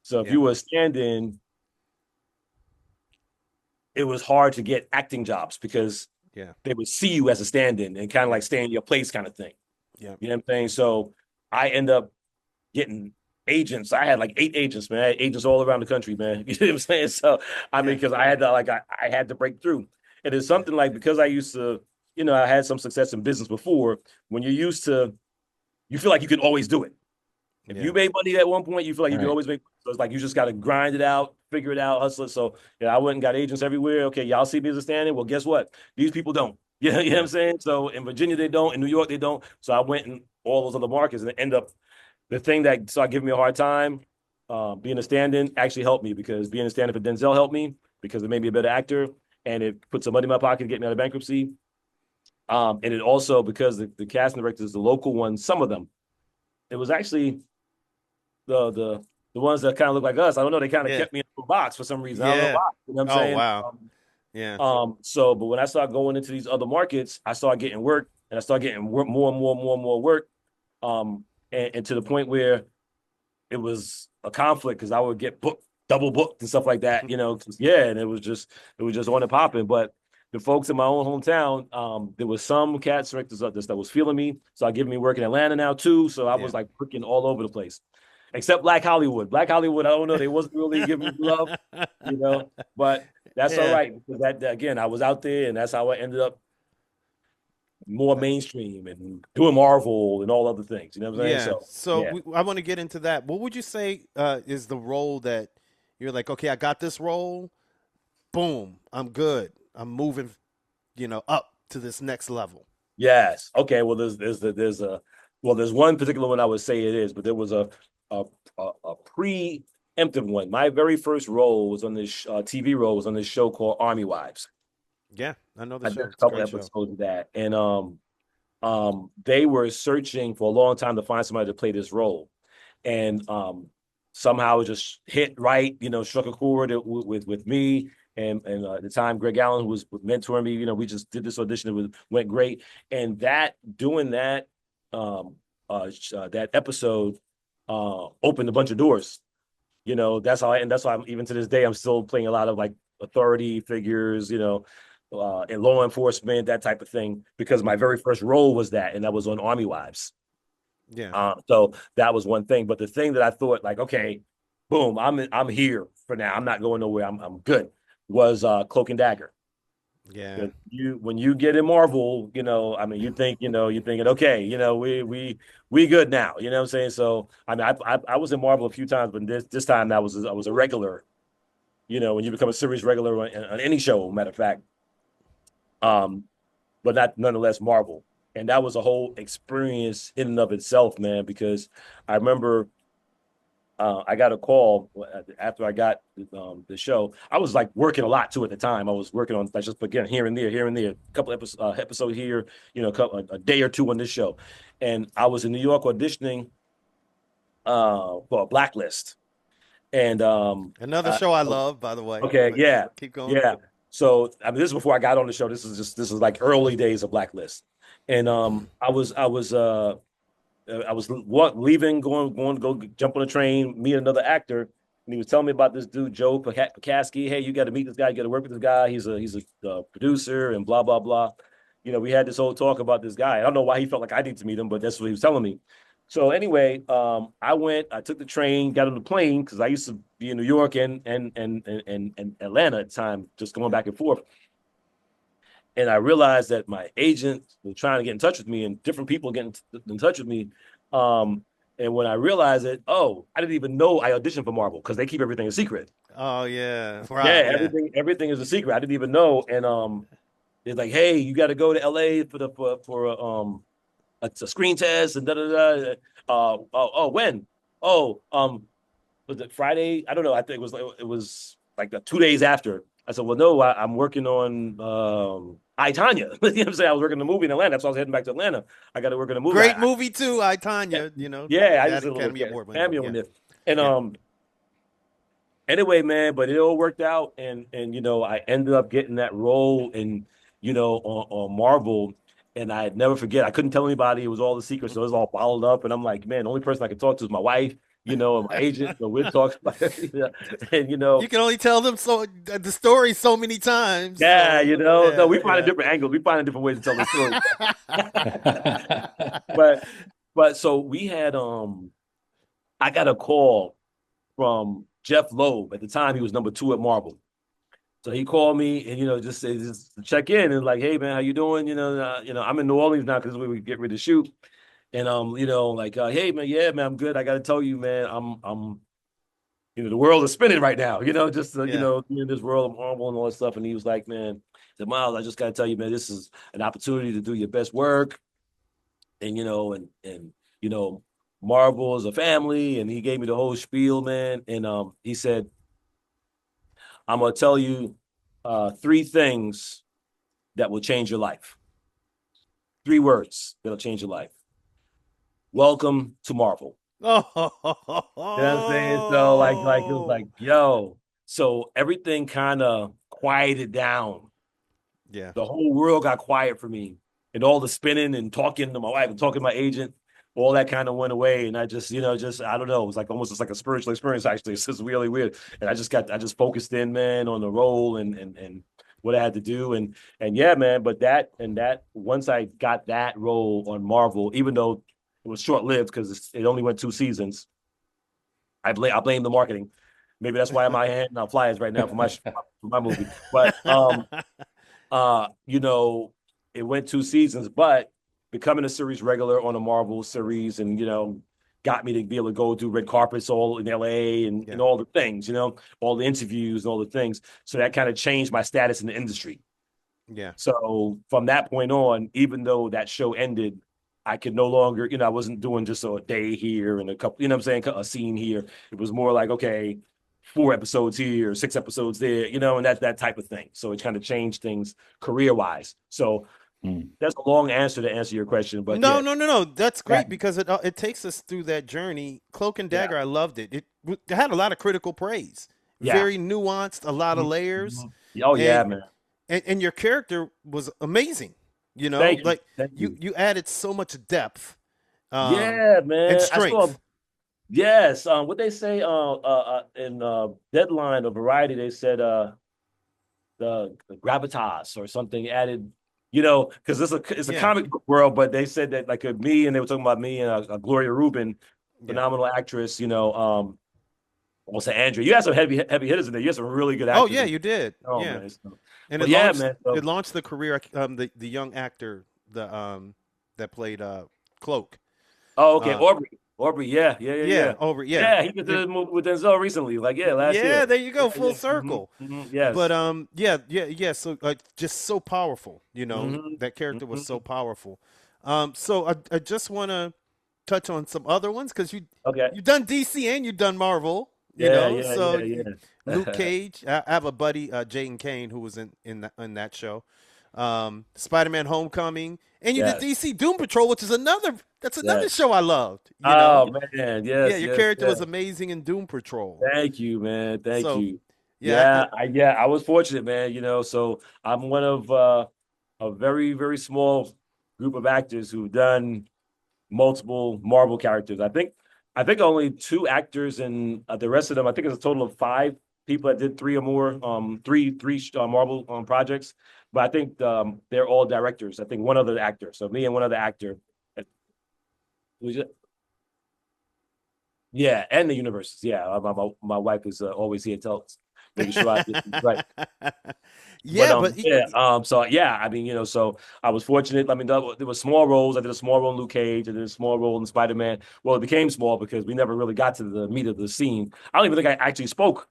So if
Yeah.
you were standing, it was hard to get acting jobs because
Yeah.
they would see you as a stand-in and kind of
Yeah.
like stay in your place kind of thing.
Yeah.
You know what I'm saying? So I end up getting agents. I had like 8 agents, man. I had agents all around the country, man. You know what I'm saying? So I mean,
Yeah.
because I had to I had to break through. And it's
Yeah.
something like because I used to, I had some success in business before. When you're used to, you feel like you can always do it. If
Yeah.
you made money at one point, you feel like you can
Right.
always make. So it's like you just got to grind it out, figure it out, hustle it. So I went and got agents everywhere. Okay, y'all see me as a standing. Well, guess what? These people don't. Yeah, you know what
Yeah.
I'm saying. So in Virginia they don't. In New York they don't. So I went in all those other markets and end up the thing that started giving me a hard time. Being a stand-in actually helped me because being a stand-in for Denzel helped me because it made me a better actor and it put some money in my pocket to get me out of bankruptcy. And it also because the casting directors, the local ones, some of them, it was actually the ones that kind of look like us. I don't know. They kind of
Yeah.
kept me in a box for some reason. I don't know
Yeah.
why. You know what I'm
Oh,
saying?
wow. Yeah.
But when I started going into these other markets, I started getting work, and I started getting work, more and more and more and more work. And to the point where it was a conflict because I would get booked, double booked, and stuff like that. And it was just on and popping. But the folks in my own hometown, there was some cast directors that was feeling me, so I giving me work in Atlanta now too. So I was
Yeah.
like freaking all over the place except Black Hollywood. Black Hollywood, I don't know. They wasn't really giving me love. But that's all
Yeah.
right because that again, I was out there, and that's how I ended up more mainstream and doing Marvel and all other things. You know what I'm saying?
Yeah.
So
So
yeah,
I want to get into that. What would you say is the role that you're like, okay, I got this role. Boom, I'm good. I'm moving, up to this next level.
yes. Okay. Well, there's one particular one I would say it is, but there was a a preemptive one. My very first role was on this TV role was on this show called Army Wives.
Yeah, I know the
I did
show.
a
It's a
couple
great show.
episodes of that, and they were searching for a long time to find somebody to play this role, and somehow it just hit right. Struck a chord with me. And at the time, Greg Allen, who was mentoring me, we just did this audition. Went great. And doing that, that episode opened a bunch of doors. That's why even to this day, I'm still playing a lot of like authority figures, in law enforcement, that type of thing, because my very first role was that, and that was on Army Wives.
Yeah.
So that was one thing. But the thing that I thought, like, okay, boom, I'm here for now. I'm not going nowhere. I'm good. Was Cloak and Dagger.
Yeah.
When you get in Marvel, I mean, you're thinking, okay, we good now. You know what I'm saying? So I mean, I was in Marvel a few times, but this time I was a regular. When you become a series regular on any show, matter of fact, um, but not nonetheless Marvel. And that was a whole experience in and of itself, man, because I remember I got a call after I got the show. I was like working a lot too at the time. I was working on like just again here and there, a couple episodes here, a day or two on this show, and I was in New York auditioning for a Blacklist, and
Another show I love, by the way.
okay,
But
yeah,
keep going.
yeah. So I mean, this is before I got on the show. This is like early days of Blacklist, and I was leaving, going to go jump on a train, meet another actor, and he was telling me about this dude Joe Pakaski. Hey, you got to meet this guy. You got to work with this guy. He's a producer and blah blah blah. We had this whole talk about this guy. I don't know why he felt like I need to meet him, but that's what he was telling me. So anyway, I took the train, got on the plane because I used to be in New York and Atlanta at the time, just going back and forth. And I realized that my agent was trying to get in touch with me, and different people getting in touch with me. And when I realized it, oh, I didn't even know I auditioned for Marvel because they keep everything a secret.
Oh yeah,
Yeah,
right. Yeah.
everything is a secret. I didn't even know. And it's like, hey, you got to go to LA for a screen test and da da da. When? Oh, was it Friday? I don't know. I think it was like the 2 days after. I said, well, no, I'm working on I, Tonya. You know what I'm saying? I was working on the movie in Atlanta. That's why I was heading back to Atlanta. I got to work on the movie.
Great movie too, I, Tanya.
Yeah, I
That
just did a little
Academy Award winning
cameo
movie.
in
Yeah.
there. And
Yeah.
anyway, man, but it all worked out, and I ended up getting that role in on Marvel, and I never forget. I couldn't tell anybody; it was all the secrets, so it was all bottled up. And I'm like, man, the only person I could talk to is my wife, and my agent. So we're talking about it, and
You can only tell them the story so many times.
yeah,
So,
no,
yeah,
we find a
yeah.
different angles, we find a different ways to tell the story. But so we had I got a call from Jeff Loeb. At the time, he was number 2 at Marvel. So he called me and just to check in and like, hey man, how you doing? I'm in New Orleans now because we get ready to shoot. And like, hey man, yeah man, I'm good. I got to tell you, man, I'm the world is spinning right now. Just
Yeah.
in this world of Marvel and all that stuff. And he was like, man, he said, Miles, I just got to tell you, man, this is an opportunity to do your best work. And Marvel is a family. And he gave me the whole spiel, man. And he said, I'm gonna tell you 3 things that will change your life. 3 words that'll change your life. Welcome to Marvel.
Oh.
You know what I'm saying? So like it was like, yo. So everything kind of quieted down.
Yeah.
The whole world got quiet for me, and all the spinning and talking to my wife and talking to my agent, all that kind of went away. And I just, I don't know. It was like almost just like a spiritual experience. Actually, it's just really weird. And I just focused in, man, on the role and what I had to do. And yeah, man. But that once I got that role on Marvel, even though it was short lived because it only went 2 seasons, I blame the marketing. Maybe that's why I'm out handing out flyers right now for my movie. But it went 2 seasons, but becoming a series regular on a Marvel series and, got me to be able to go do red carpets all in LA and all the things, all the interviews and all the things. So that kind of changed my status in the industry.
Yeah.
So from that point on, even though that show ended, I could no longer, I wasn't doing just a day here and a couple, what I'm saying, a scene here. It was more like, okay, 4 episodes here, 6 episodes there, and that type of thing. So it kind of changed things career-wise. So that's a long answer to answer your question, but
No. That's great because it takes us through that journey. Cloak and Dagger, I loved it. It had a lot of critical praise. Very nuanced, a lot of layers.
Oh
and,
yeah, man.
And your character was amazing.
Thank you.
Like
Thank
you added so much depth.
Yeah, man.
And strength.
Yes. What they say in Deadline or Variety, they said the gravitas or something added, because it's a comic book world, but they said that like me, and they were talking about me and Gloria Rubin, phenomenal actress, also Andrew. You had some heavy hitters in there. You had some really good actors.
Oh yeah, you did.
Oh
yeah.
man. So,
and it launched the career the young actor that played Cloak.
Oh, okay. Aubrey, yeah.
Aubrey,
Yeah, he did the movie with Denzel recently, last year.
Yeah, there you go, full circle.
Yes.
But yeah. So just so powerful, that character was so powerful. So I just want to touch on some other ones because you've done DC and you've done Marvel, Luke Cage. I have a buddy, Jaden Kane, who was in that show. Spider-Man: Homecoming, and you did DC Doom Patrol, which is another show I loved.
Oh man, yes.
Yeah, your character was amazing in Doom Patrol.
Thank you, man. Thank you.
Yeah,
I was fortunate, man. So I'm one of a very, very small group of actors who've done multiple Marvel characters. I think only 2 actors, and the rest of them, I think it's a total of 5 people that did 3 or more, three Marvel projects. But I think they're all directors. I think one other actor. So me and one other actor. Yeah, and the universes. Yeah, my wife is always here. making sure I did things right.
Yeah, but
So yeah, I mean, so I was fortunate. I mean, there were small roles. I did a small role in Luke Cage. I did a small role in Spider-Man. Well, it became small because we never really got to the meat of the scene. I don't even think I actually spoke.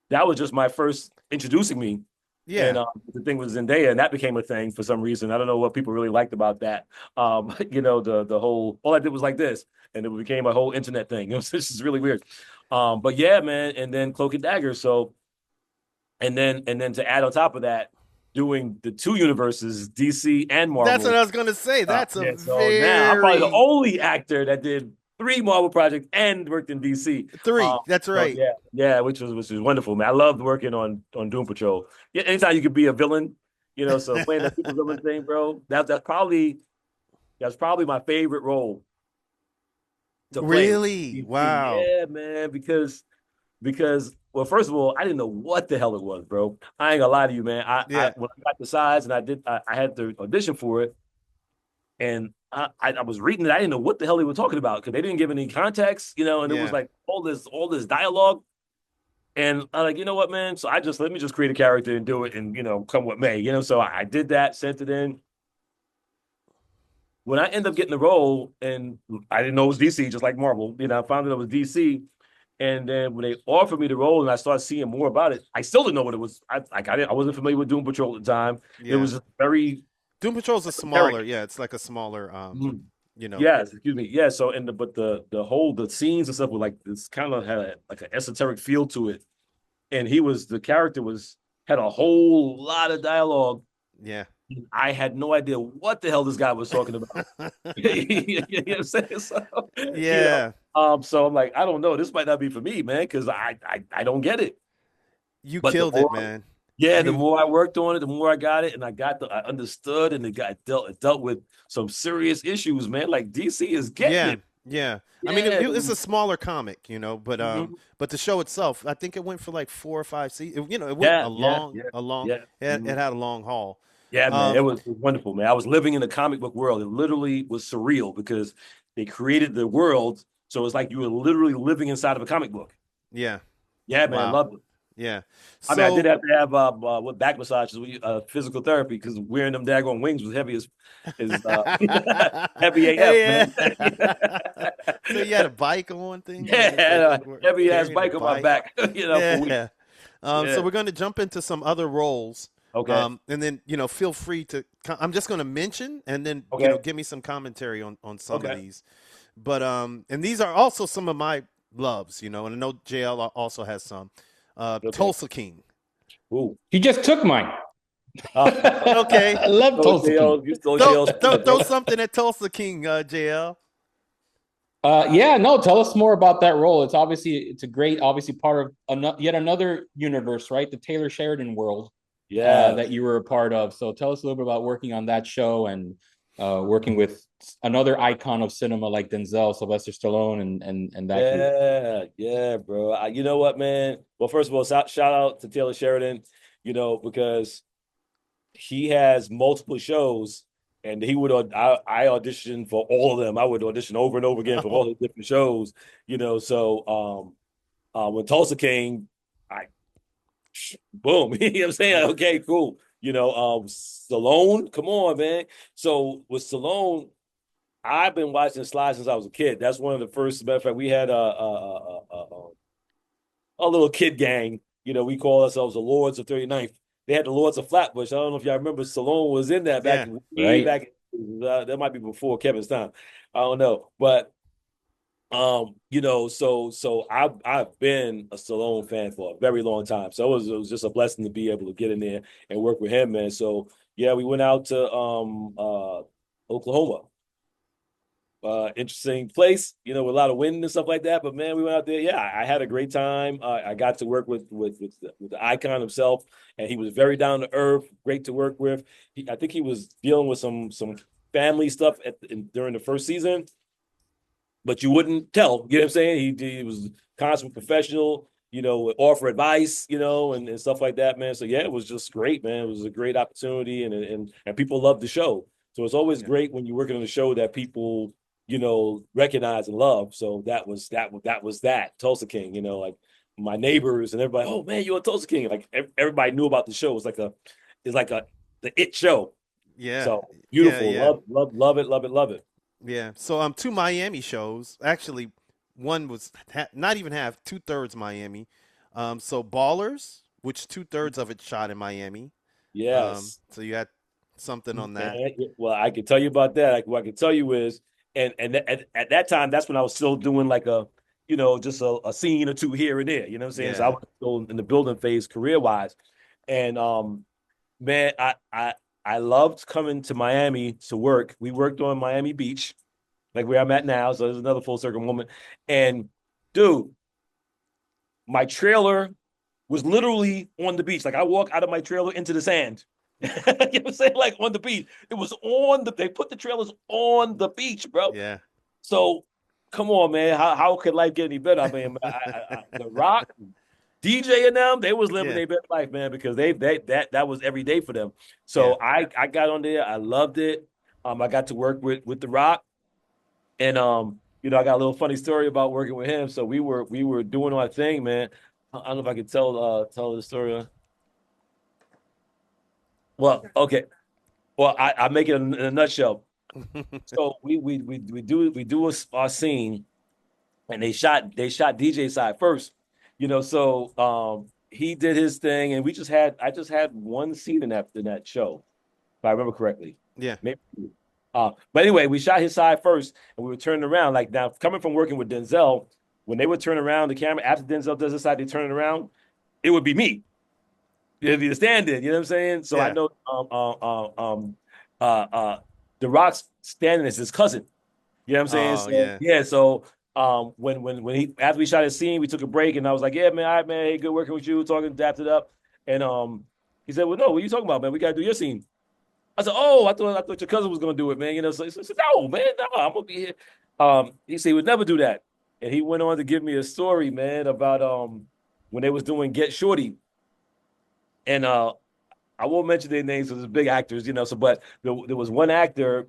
That was just my first introducing me. And
yeah.
the thing was Zendaya, and that became a thing for some reason. I don't know what people really liked about that. The whole all I did was like this, and it became a whole internet thing. It was this is really weird. But yeah, man, and then Cloak and Dagger. So and then to add on top of that, doing the two universes, DC and
That's what
Marvel.
I was gonna say. That's a
Yeah, so now I'm probably the
very
only actor that did 3 Marvel projects and worked in DC.
three. That's
So
right.
yeah, which was wonderful, man. I loved working on Doom Patrol. Yeah, anytime you could be a villain, so playing that super villain thing, bro. That's probably my favorite role to play.
Really? Wow.
Yeah, man, because well, first of all, I didn't know what the hell it was, bro. I ain't gonna lie to you, man. I
Yeah.
when I got the size and I had to audition for it, and I was reading it. I didn't know what the hell they were talking about because they didn't give any context, and it was
Yeah.
like all this dialogue. And I'm like, you know what, man? So let me just create a character and do it, and come what may, So I did that, sent it in. When I ended up getting the role, and I didn't know it was DC, just like Marvel, I found out it was DC. And then when they offered me the role and I started seeing more about it, I still didn't know what it was. I wasn't familiar with Doom Patrol at the time. It
Yeah.
was just very
Doom Patrol's a smaller. Yeah, it's like a smaller.
Mhm.
You know.
Yes, excuse me. Yeah, so the scenes and stuff were like this kind of had like an esoteric feel to it. And the character had a whole lot of dialogue.
Yeah.
I had no idea what the hell this guy was talking about. You know what I'm saying? So,
Yeah.
so I'm like, I don't know. This might not be for me, man, because I don't get it.
You
But
killed it, man.
the more I worked on it, the more I got it, and I understood, and it dealt with some serious issues, man. Like DC is getting
Yeah.
it.
Yeah. I mean,
Yeah.
it's a smaller comic, but
Mhm.
but the show itself, I think it went for like 4 or 5 seasons. It went
Yeah, yeah, yeah,
a long.
yeah.
It
Mhm.
had a long haul.
Yeah, man, it
Um,
was wonderful, man. I was living in the comic book world. It literally was surreal because they created the world, so it's like you were literally living inside of a comic book.
yeah.
Yeah, man,
Wow.
loved it.
Yeah.
I mean, I did
So
have to have what back massages, physical therapy because wearing them daggone wings was heavy as heavy AF,
yeah.
man.
So you had a bike on thing?
Yeah,
It's like
had
you were
a heavy ass
carrying a
bike on my
bike.
back, for weeks.
Yeah. So
Yeah.
we're going to jump into some other roles.
Okay.
And then, feel free to, I'm just going to mention and then,
Okay.
give me some commentary on some of
Okay.
these. But, and these are also some of my loves, and I know JL also has some.
Okay.
Tulsa King.
Ooh.
You just took mine.
Okay.
I love Tulsa King.
You stole
Throw,
JL's
throw, throw something at Tulsa King, JL.
Yeah, no, tell us more about that role. It's a great, obviously part of yet another universe, right? The Taylor Sheridan world,
Yeah.
that you were a part of. So tell us a little bit about working on that show and working with another icon of cinema like Denzel, Sylvester Stallone, and that group.
Yeah, bro. You know what, man? Well, first of all, shout out to Taylor Sheridan, because he has multiple shows and I auditioned for all of them. I would audition over and over again for all the different shows, So when Tulsa came, boom, you know what I'm saying? Okay, cool. Stallone, come on, man. So with Stallone, I've been watching Sly since I was a kid. That's one of the first. As a matter of fact, we had a little kid gang. We call ourselves the Lords of 39th. They had the Lords of Flatbush. I don't know if y'all remember. Stallone was in that back
Right.
back. That might be before Kevin's time. I don't know, but so I've been a Stallone fan for a very long time. So it was just a blessing to be able to get in there and work with him, man. So yeah, we went out to Oklahoma. Interesting place, with a lot of wind and stuff like that. But man, we went out there. Yeah, I had a great time. I got to work with the icon himself, and he was very down to earth, great to work with. I think he was dealing with some family stuff during the first season, but you wouldn't tell. You know what I'm saying? He was constant professional. Would offer advice, and stuff like that, man. So yeah, it was just great, man. It was a great opportunity, and people loved the show. So it's always great when you're working on a show that people recognize and love. So that was that Tulsa King, like my neighbors and everybody, oh man, you're a Tulsa King. Like everybody knew about the show. It's like the it show.
Yeah.
So
Yeah.
beautiful.
Yeah.
Love it, love it, love it.
Yeah. So two Miami shows. Actually, one was not even half, 2/3 Miami. So Ballers, which 2/3 of it shot in Miami.
Yes.
So you had something on that.
Well, I can tell you about that. Like, what I can tell you is, at that time, that's when I was still doing like just a scene or two here and there. You know what I'm saying? So I
Yeah.
was still in the building phase career wise, and man, I loved coming to Miami to work. We worked on Miami Beach, like where I'm at now. So there's another full circle moment. And dude, my trailer was literally on the beach. Like I walk out of my trailer into the sand. You know what I'm saying? Like on the beach. It was they put the trailers on the beach, bro.
Yeah.
So come on, man. How could life get any better? I mean, The Rock, DJ and them, they was living
Yeah.
their best life, man, because that was every day for them. So
Yeah.
I got on there. I loved it. I got to work with The Rock. And I got a little funny story about working with him. So we were doing our thing, man. I don't know if I could tell the story. Well, okay. Well, I make it in a nutshell. So we do our scene, and they shot DJ side first, So he did his thing, and I just had one scene in that show, if I remember correctly.
Yeah.
Maybe. But anyway, we shot his side first, and we were turning around. Like now, coming from working with Denzel, when they would turn around the camera after Denzel does his side, they turn it around. It would be me. It'd be the stand-in. You know what I'm saying? So I know The Rock's standing as his cousin. You know what I'm saying?
Yeah.
So when he after we shot his scene, we took a break, and I was like, yeah, man, all right, man, hey, good working with you, talking, dapped it up, and he said, well, no, what are you talking about, man? We gotta do your scene. I said, oh, I thought your cousin was gonna do it, man. So he said, no, man, no, I'm gonna be here. He said he would never do that, and he went on to give me a story, man, about when they was doing Get Shorty, and I won't mention their names because it's big actors, So, but there was one actor,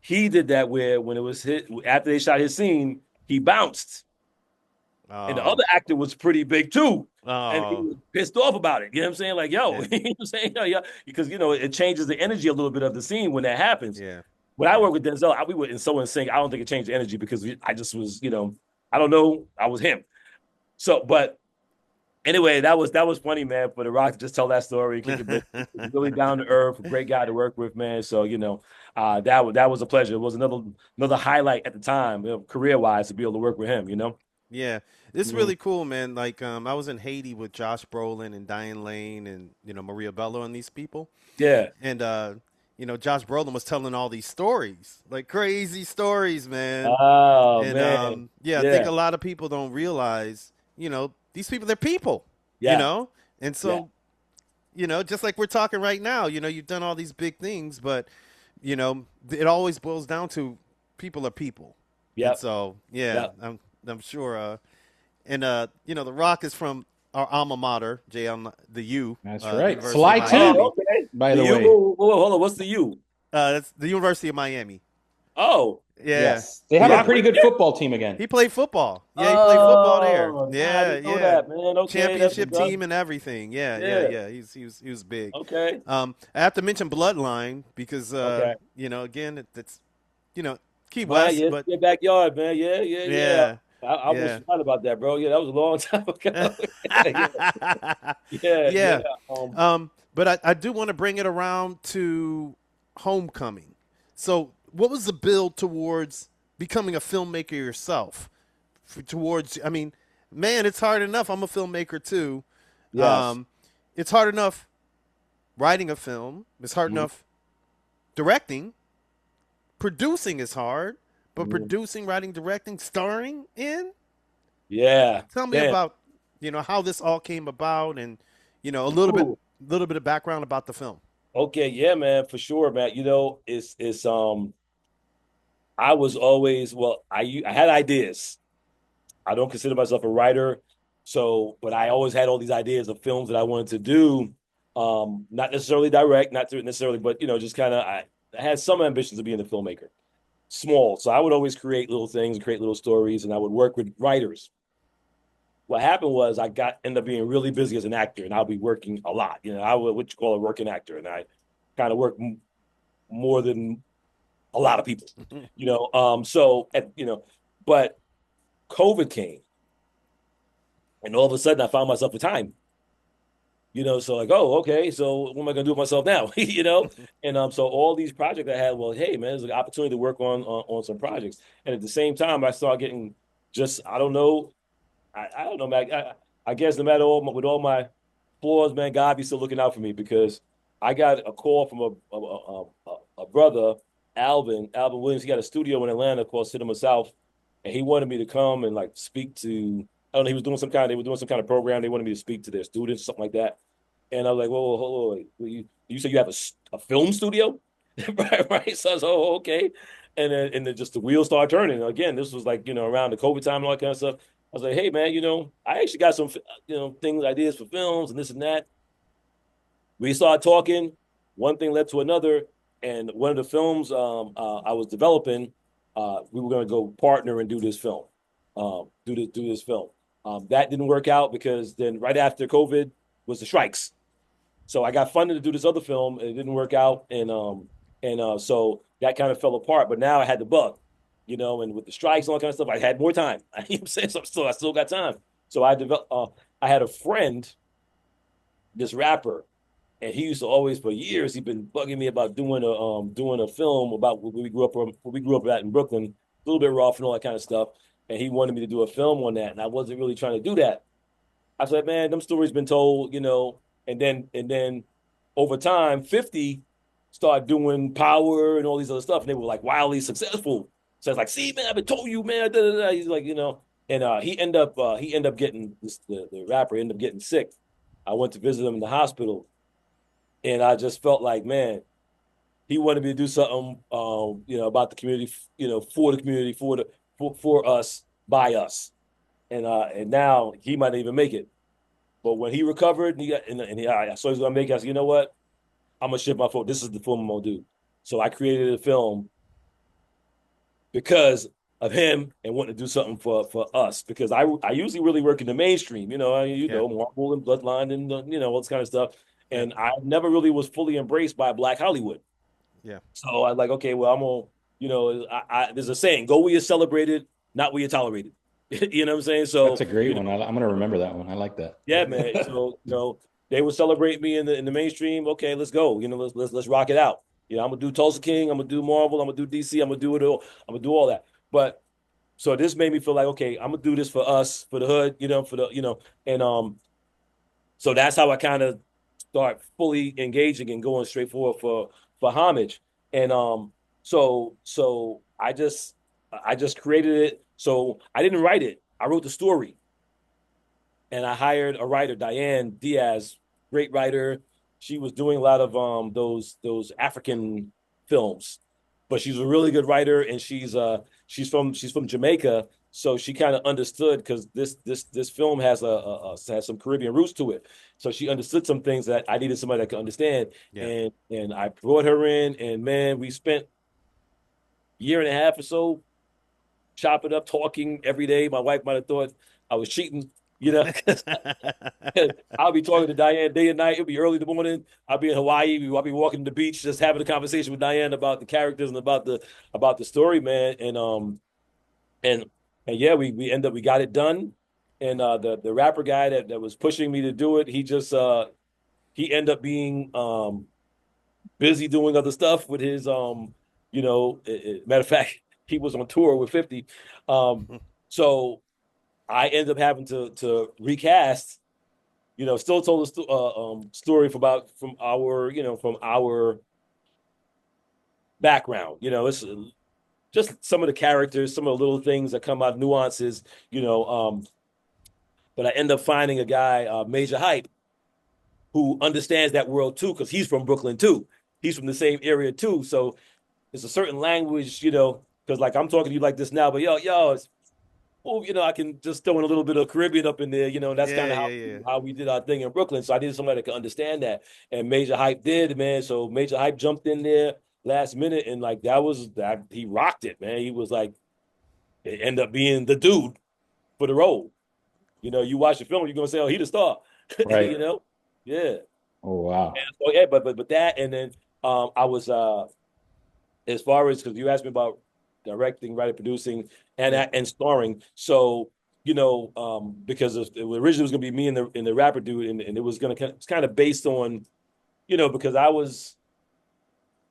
he did that where when it was hit after they shot his scene, he bounced, and the other actor was pretty big too. And he was pissed off about it. You know what I'm saying? Like, yo, you know what I'm saying? Yeah, because it changes the energy a little bit of the scene when that happens.
Yeah.
When I worked with Denzel, we were in so in sync. I don't think it changed the energy because I just was, I don't know, I was him. So, but anyway, that was funny, man. For The Rock to just tell that story, really down to earth, great guy to work with, man. So that was a pleasure. It was another highlight at the time, career wise, to be able to work with him.
Yeah, it's really cool, man. Like, I was in Haiti with Josh Brolin and Diane Lane and Maria Bello and these people.
Yeah,
and Josh Brolin was telling all these stories, like crazy stories, man.
Oh
and,
man,
I think a lot of people don't realize, these people, they're people, and so, just like we're talking right now, you've done all these big things, but it always boils down to people are people.
Yeah.
So I'm sure. The Rock is from our alma mater, the U.
That's right.
University
Sly
of
too.
Miami.
Okay.
By the way,
hold on. What's the U?
That's the University of Miami.
Oh,
yeah.
Yes. They have a pretty good football team again.
He played football. Yeah, he played football there.
I didn't know
Yeah.
that, man. Okay,
Championship team and everything. Yeah. He was big.
Okay.
I have to mention Bloodline because again, it's Key West,
yeah,
but
your backyard, man. Yeah. I was forgot about that, bro. Yeah, that was a long time ago.
Yeah. But I do want to bring it around to Homecoming. So, what was the build towards becoming a filmmaker yourself? I mean, man, it's hard enough. I'm a filmmaker too.
Yes.
It's hard enough writing a film. It's hard enough directing. Producing is hard. But producing, writing, directing, starring in?
Yeah.
Tell me about, how this all came about and, a little bit of background about the film.
Okay, yeah, man, for sure, man. It's I was always, I had ideas. I don't consider myself a writer, but I always had all these ideas of films that I wanted to do. Not necessarily direct, not necessarily, but just kind of I had some ambitions of being a filmmaker. Small. So I would always create little things and create little stories, and I would work with writers. what happened was I ended up being really busy as an actor, and I'll be working a lot. You know, I would what you call a working actor, and I kind of work more than a lot of people. You know, but COVID came, and all of a sudden I found myself with time. You know, so like, oh, okay, so what am I gonna do with myself now? You know, and so all these projects I had, well, hey, man, there's an opportunity to work on some projects, and at the same time, I started getting just, I don't know, I don't know, man. I guess no matter with all my flaws, man, God be still looking out for me because I got a call from a brother, Alvin Williams. He got a studio in Atlanta called Cinema South, and he wanted me to come and like speak to. I don't know. He was doing they were doing some kind of program. They wanted me to speak to their students, something like that. And I was like, whoa, hold on. You said you have a film studio? Right, right. So I was, oh, okay. And then just the wheels started turning. Again, this was like, around the COVID time and all that kind of stuff. I was like, hey, man, I actually got some, things, ideas for films and this and that. We started talking. One thing led to another. And one of the films I was developing, we were going to go partner and do this film, do this film. That didn't work out because then right after COVID was the strikes. So I got funded to do this other film. It didn't work out, and so that kind of fell apart. But now I had the bug, and with the strikes and all that kind of stuff, I had more time. You know what I'm saying? So I still got time. So I developed. I had a friend, this rapper, and he used to always for years he'd been bugging me about doing a film about where we grew up at in Brooklyn, a little bit rough and all that kind of stuff. And he wanted me to do a film on that, and I wasn't really trying to do that. I said, man, them stories been told, and then over time, 50 started doing Power and all these other stuff, and they were like wildly successful. So it's like, see, man, I've been told you, man. Da, da, da. He's like, and he ended up getting the rapper ended up getting sick. I went to visit him in the hospital, and I just felt like, man, he wanted me to do something, about the community, for the community, for us, by us, and now he might not even make it. But when he recovered, I saw he was gonna make it. I said, you know what? I'm gonna shift my focus. This is the film I'm gonna do. So I created a film because of him and wanting to do something for us. Because I usually really work in the mainstream, Marvel and Bloodline and all this kind of stuff. And I never really was fully embraced by Black Hollywood.
Yeah.
So I like, okay, well, I'm gonna, there's a saying: go where you're celebrated, not where you're tolerated. You know what I'm saying? So
that's a great one. I'm gonna remember that one. I like that.
Yeah, man. So they would celebrate me in the mainstream. Okay, let's go. Let's rock it out. I'm gonna do Tulsa King. I'm gonna do Marvel. I'm gonna do DC. I'm gonna do it all. I'm gonna do all that. But so this made me feel like, okay, I'm gonna do this for us, for the hood. For the and so that's how I kind of start fully engaging and going straight forward for homage. And so I just created it. So I didn't write it. I wrote the story. And I hired a writer, Diane Diaz, great writer. She was doing a lot of those African films, but she's a really good writer, and she's from Jamaica, so she kind of understood because this film has has some Caribbean roots to it. So she understood some things that I needed somebody that could understand, and I brought her in, and man, we spent a year and a half or so chopping up, talking every day. My wife might have thought I was cheating. I'll be talking to Diane day and night. It'll be early in the morning. I'll be in Hawaii. I'll be walking to the beach, just having a conversation with Diane about the characters and about the story, man. And yeah, we got it done. And the rapper guy that was pushing me to do it, he ended up being busy doing other stuff with his matter of fact, he was on tour with 50. So I ended up having to recast, still told a story from our background. It's just some of the characters, some of the little things that come out, nuances, but I end up finding a guy, Major Hype, who understands that world too, because he's from Brooklyn too. He's from the same area too. So it's a certain language, because like I'm talking to you like this now, but it's, well, I can just throw in a little bit of Caribbean up in there, and that's kind of how we did our thing in Brooklyn. So I needed somebody that could understand that. And Major Hype did, man. So Major Hype jumped in there last minute, and like that he rocked it, man. He was like, it ended up being the dude for the role. You know, you watch the film, you're gonna say, "Oh, he the star."
Right.
You know, yeah.
Oh, wow.
And so yeah, but that, and then I was as far as because you asked me about directing, writing, producing, and starring. So because it originally was gonna be me and the rapper dude, and it was it's kind of based on because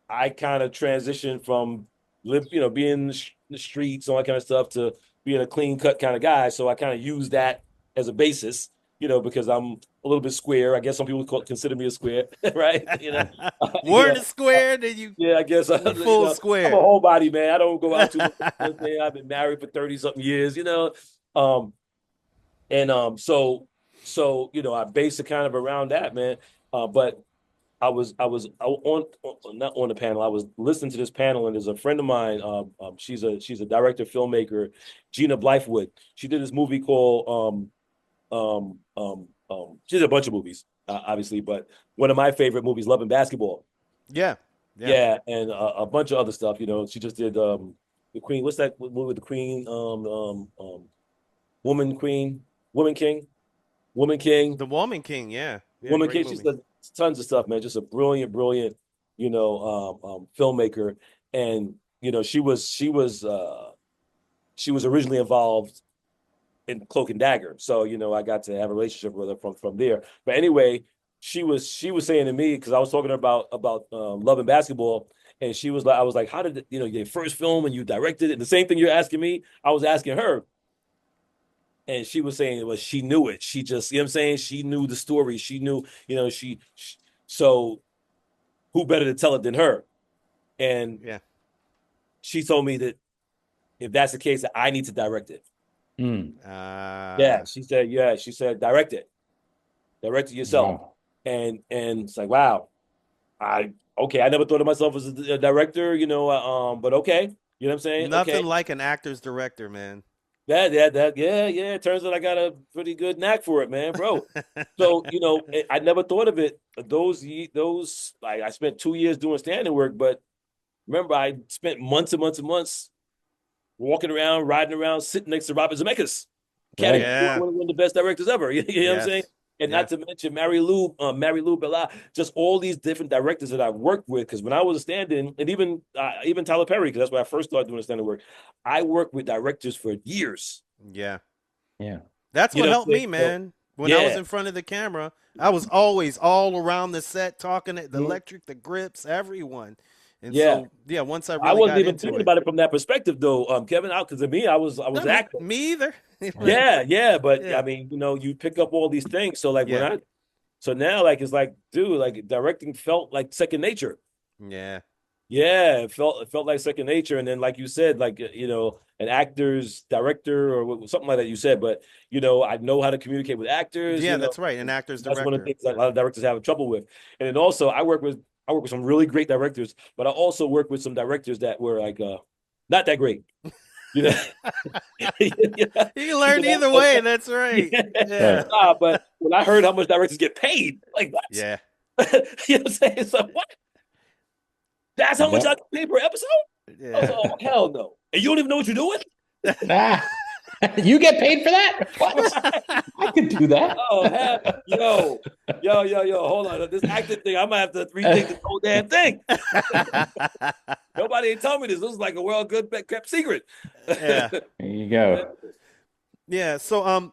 I kind of transitioned from being in the streets, all that kind of stuff, to being a clean cut kind of guy. So I kind of use that as a basis, because I'm a little bit square. I guess some people consider me a square, right?
Weren't a square, then you
Yeah, I guess
full
I'm a
square.
homebody, man. I don't go out too much. Man. I've been married for 30 something years, Um, and I base it kind of around that, man. But I not on the panel. I was listening to this panel, and there's a friend of mine. She's a director, filmmaker, Gina Blythewood. She did this movie called she did a bunch of movies, obviously, but one of my favorite movies, Love and Basketball.
Yeah.
Yeah, and a bunch of other stuff. She just did the Queen. What's that movie with the Queen? Woman Queen, Woman King, Woman King.
The Woman King, yeah.
Woman
Great
King. She's
movie.
done tons of stuff, man. Just a brilliant, filmmaker. And she was originally involved in Cloak and Dagger, so I got to have a relationship with her from there. But anyway, she was saying to me, because I was talking about Love and Basketball, and she was like, I was like, how did your first film and you directed it? And the same thing you're asking me, I was asking her. And she was saying, well, she knew it. She just, you know what I'm saying? She knew the story. She knew, so who better to tell it than her? And
Yeah.
she told me that if that's the case, that I need to direct it.
Mm.
Yeah, she said, direct it yourself.
Wow.
And it's like, wow, I never thought of myself as a director, but okay. You know what I'm saying?
Nothing
Okay.
like an actor's director, man.
Yeah. It turns out I got a pretty good knack for it, man, bro. So, I never thought of it. Those, like, I spent 2 years doing standing work, but remember, I spent months and months and months walking around, riding around, sitting next to Robert Zemeckis,
Right.
Yeah.
one of the best directors ever. You know what I'm saying? And not to mention Mary Lou Bella, just all these different directors that I've worked with. Because when I was a stand-in, and even Tyler Perry, because that's when I first started doing stand-in work, I worked with directors for years.
Yeah.
Yeah.
That's what helped me,
So,
man. When I was in front of the camera, I was always all around the set, talking to the electric, the grips, everyone. And so, once I really
I wasn't
got
even
into
thinking
it.
about it from that perspective, though, Kevin. Because to me, I was acting.
Me either.
But
Yeah.
I mean, you pick up all these things. So like
Yeah.
so now like it's like, dude, like directing felt like second nature.
Yeah.
Yeah, it felt like second nature. And then, like you said, like an actor's director or something like that. You said, but I know how to communicate with actors.
Yeah, that's right. An actor's
That's one of the
director.
things that a lot of directors have trouble with. And then also, I work with some really great directors, but I also work with some directors that were like not that great. You
can learn either way. That's right. Yeah.
But when I heard how much directors get paid, like what?
Yeah.
You know what I'm saying? It's like, what? That's how much I get paid per episode? I was like, oh, hell no. And you don't even know what you're doing?
You get paid for that? What? I could do that.
Oh, hell, yo, hold on. This acting thing, I might have to rethink this whole damn thing. Nobody ain't telling me this. This is like a well good kept secret.
Yeah.
There you go.
Yeah. So,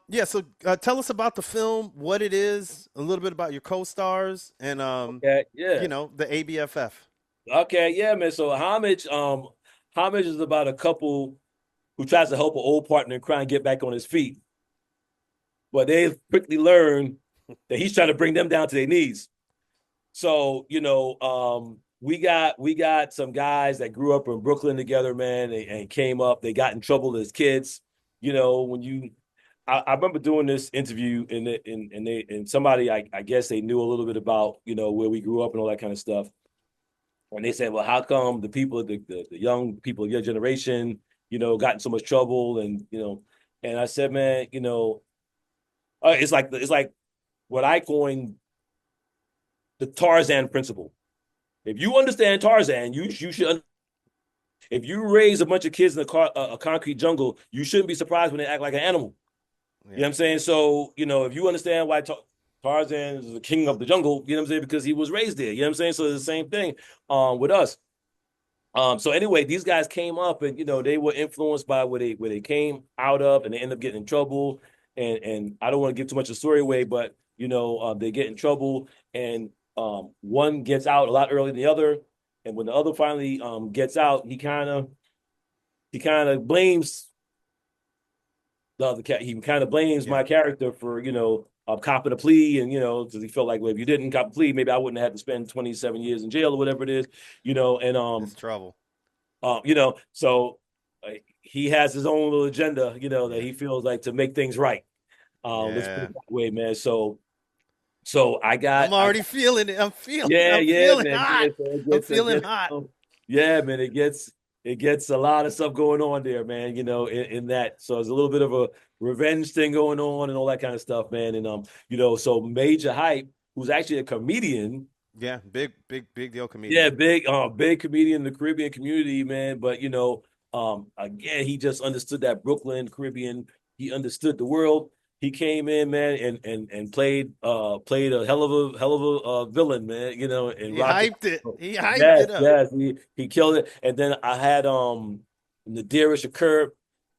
tell us about the film, what it is, a little bit about your co-stars, and
Okay, yeah.
the ABFF.
Okay, yeah, man. So Homage is about a couple who tries to help an old partner in crime get back on his feet. But they quickly learn that he's trying to bring them down to their knees. So, we got some guys that grew up in Brooklyn together, man, and came up. They got in trouble as kids. I remember doing this interview and somebody I guess they knew a little bit about where we grew up and all that kind of stuff. And they said, well, how come the people, the young people of your generation, got in so much trouble? And and I said, man, it's like what I coined the Tarzan principle. If you understand Tarzan, you should. If you raise a bunch of kids in a concrete jungle, you shouldn't be surprised when they act like an animal. You know what I'm saying? So, if you understand why Tarzan is the king of the jungle, you know what I'm saying? Because he was raised there. You know what I'm saying? So it's the same thing with us. So anyway, these guys came up and they were influenced by where they came out of, and they end up getting in trouble. And I don't want to give too much of the story away, but they get in trouble, and one gets out a lot earlier than the other. And when the other finally gets out, he kind of blames the other cat. He kind of blames my character for copping a plea, and because he felt like, well, if you didn't cop a plea, maybe I wouldn't have had to spend 27 years in jail or whatever it is, and
It's trouble.
So he has his own little agenda, that he feels like to make things right. Let's put it that way, man. So
I'm already feeling it. I'm feeling.
Yeah,
I'm
yeah,
feeling
man.
hot. I'm feeling
Hot.
hot.
Yeah, man. It gets a lot of stuff going on there, man. In that. So there's a little bit of a revenge thing going on and all that kind of stuff, man. And so Major Hype, who's actually a comedian.
Yeah, big deal comedian.
Yeah, big comedian in the Caribbean community, man. But again, he just understood that Brooklyn Caribbean. He understood the world. He came in, man, and played a hell of a villain, man. And
he hyped it. He hyped
yes,
it up.
yes, he killed it. And then I had Nadira Shakur,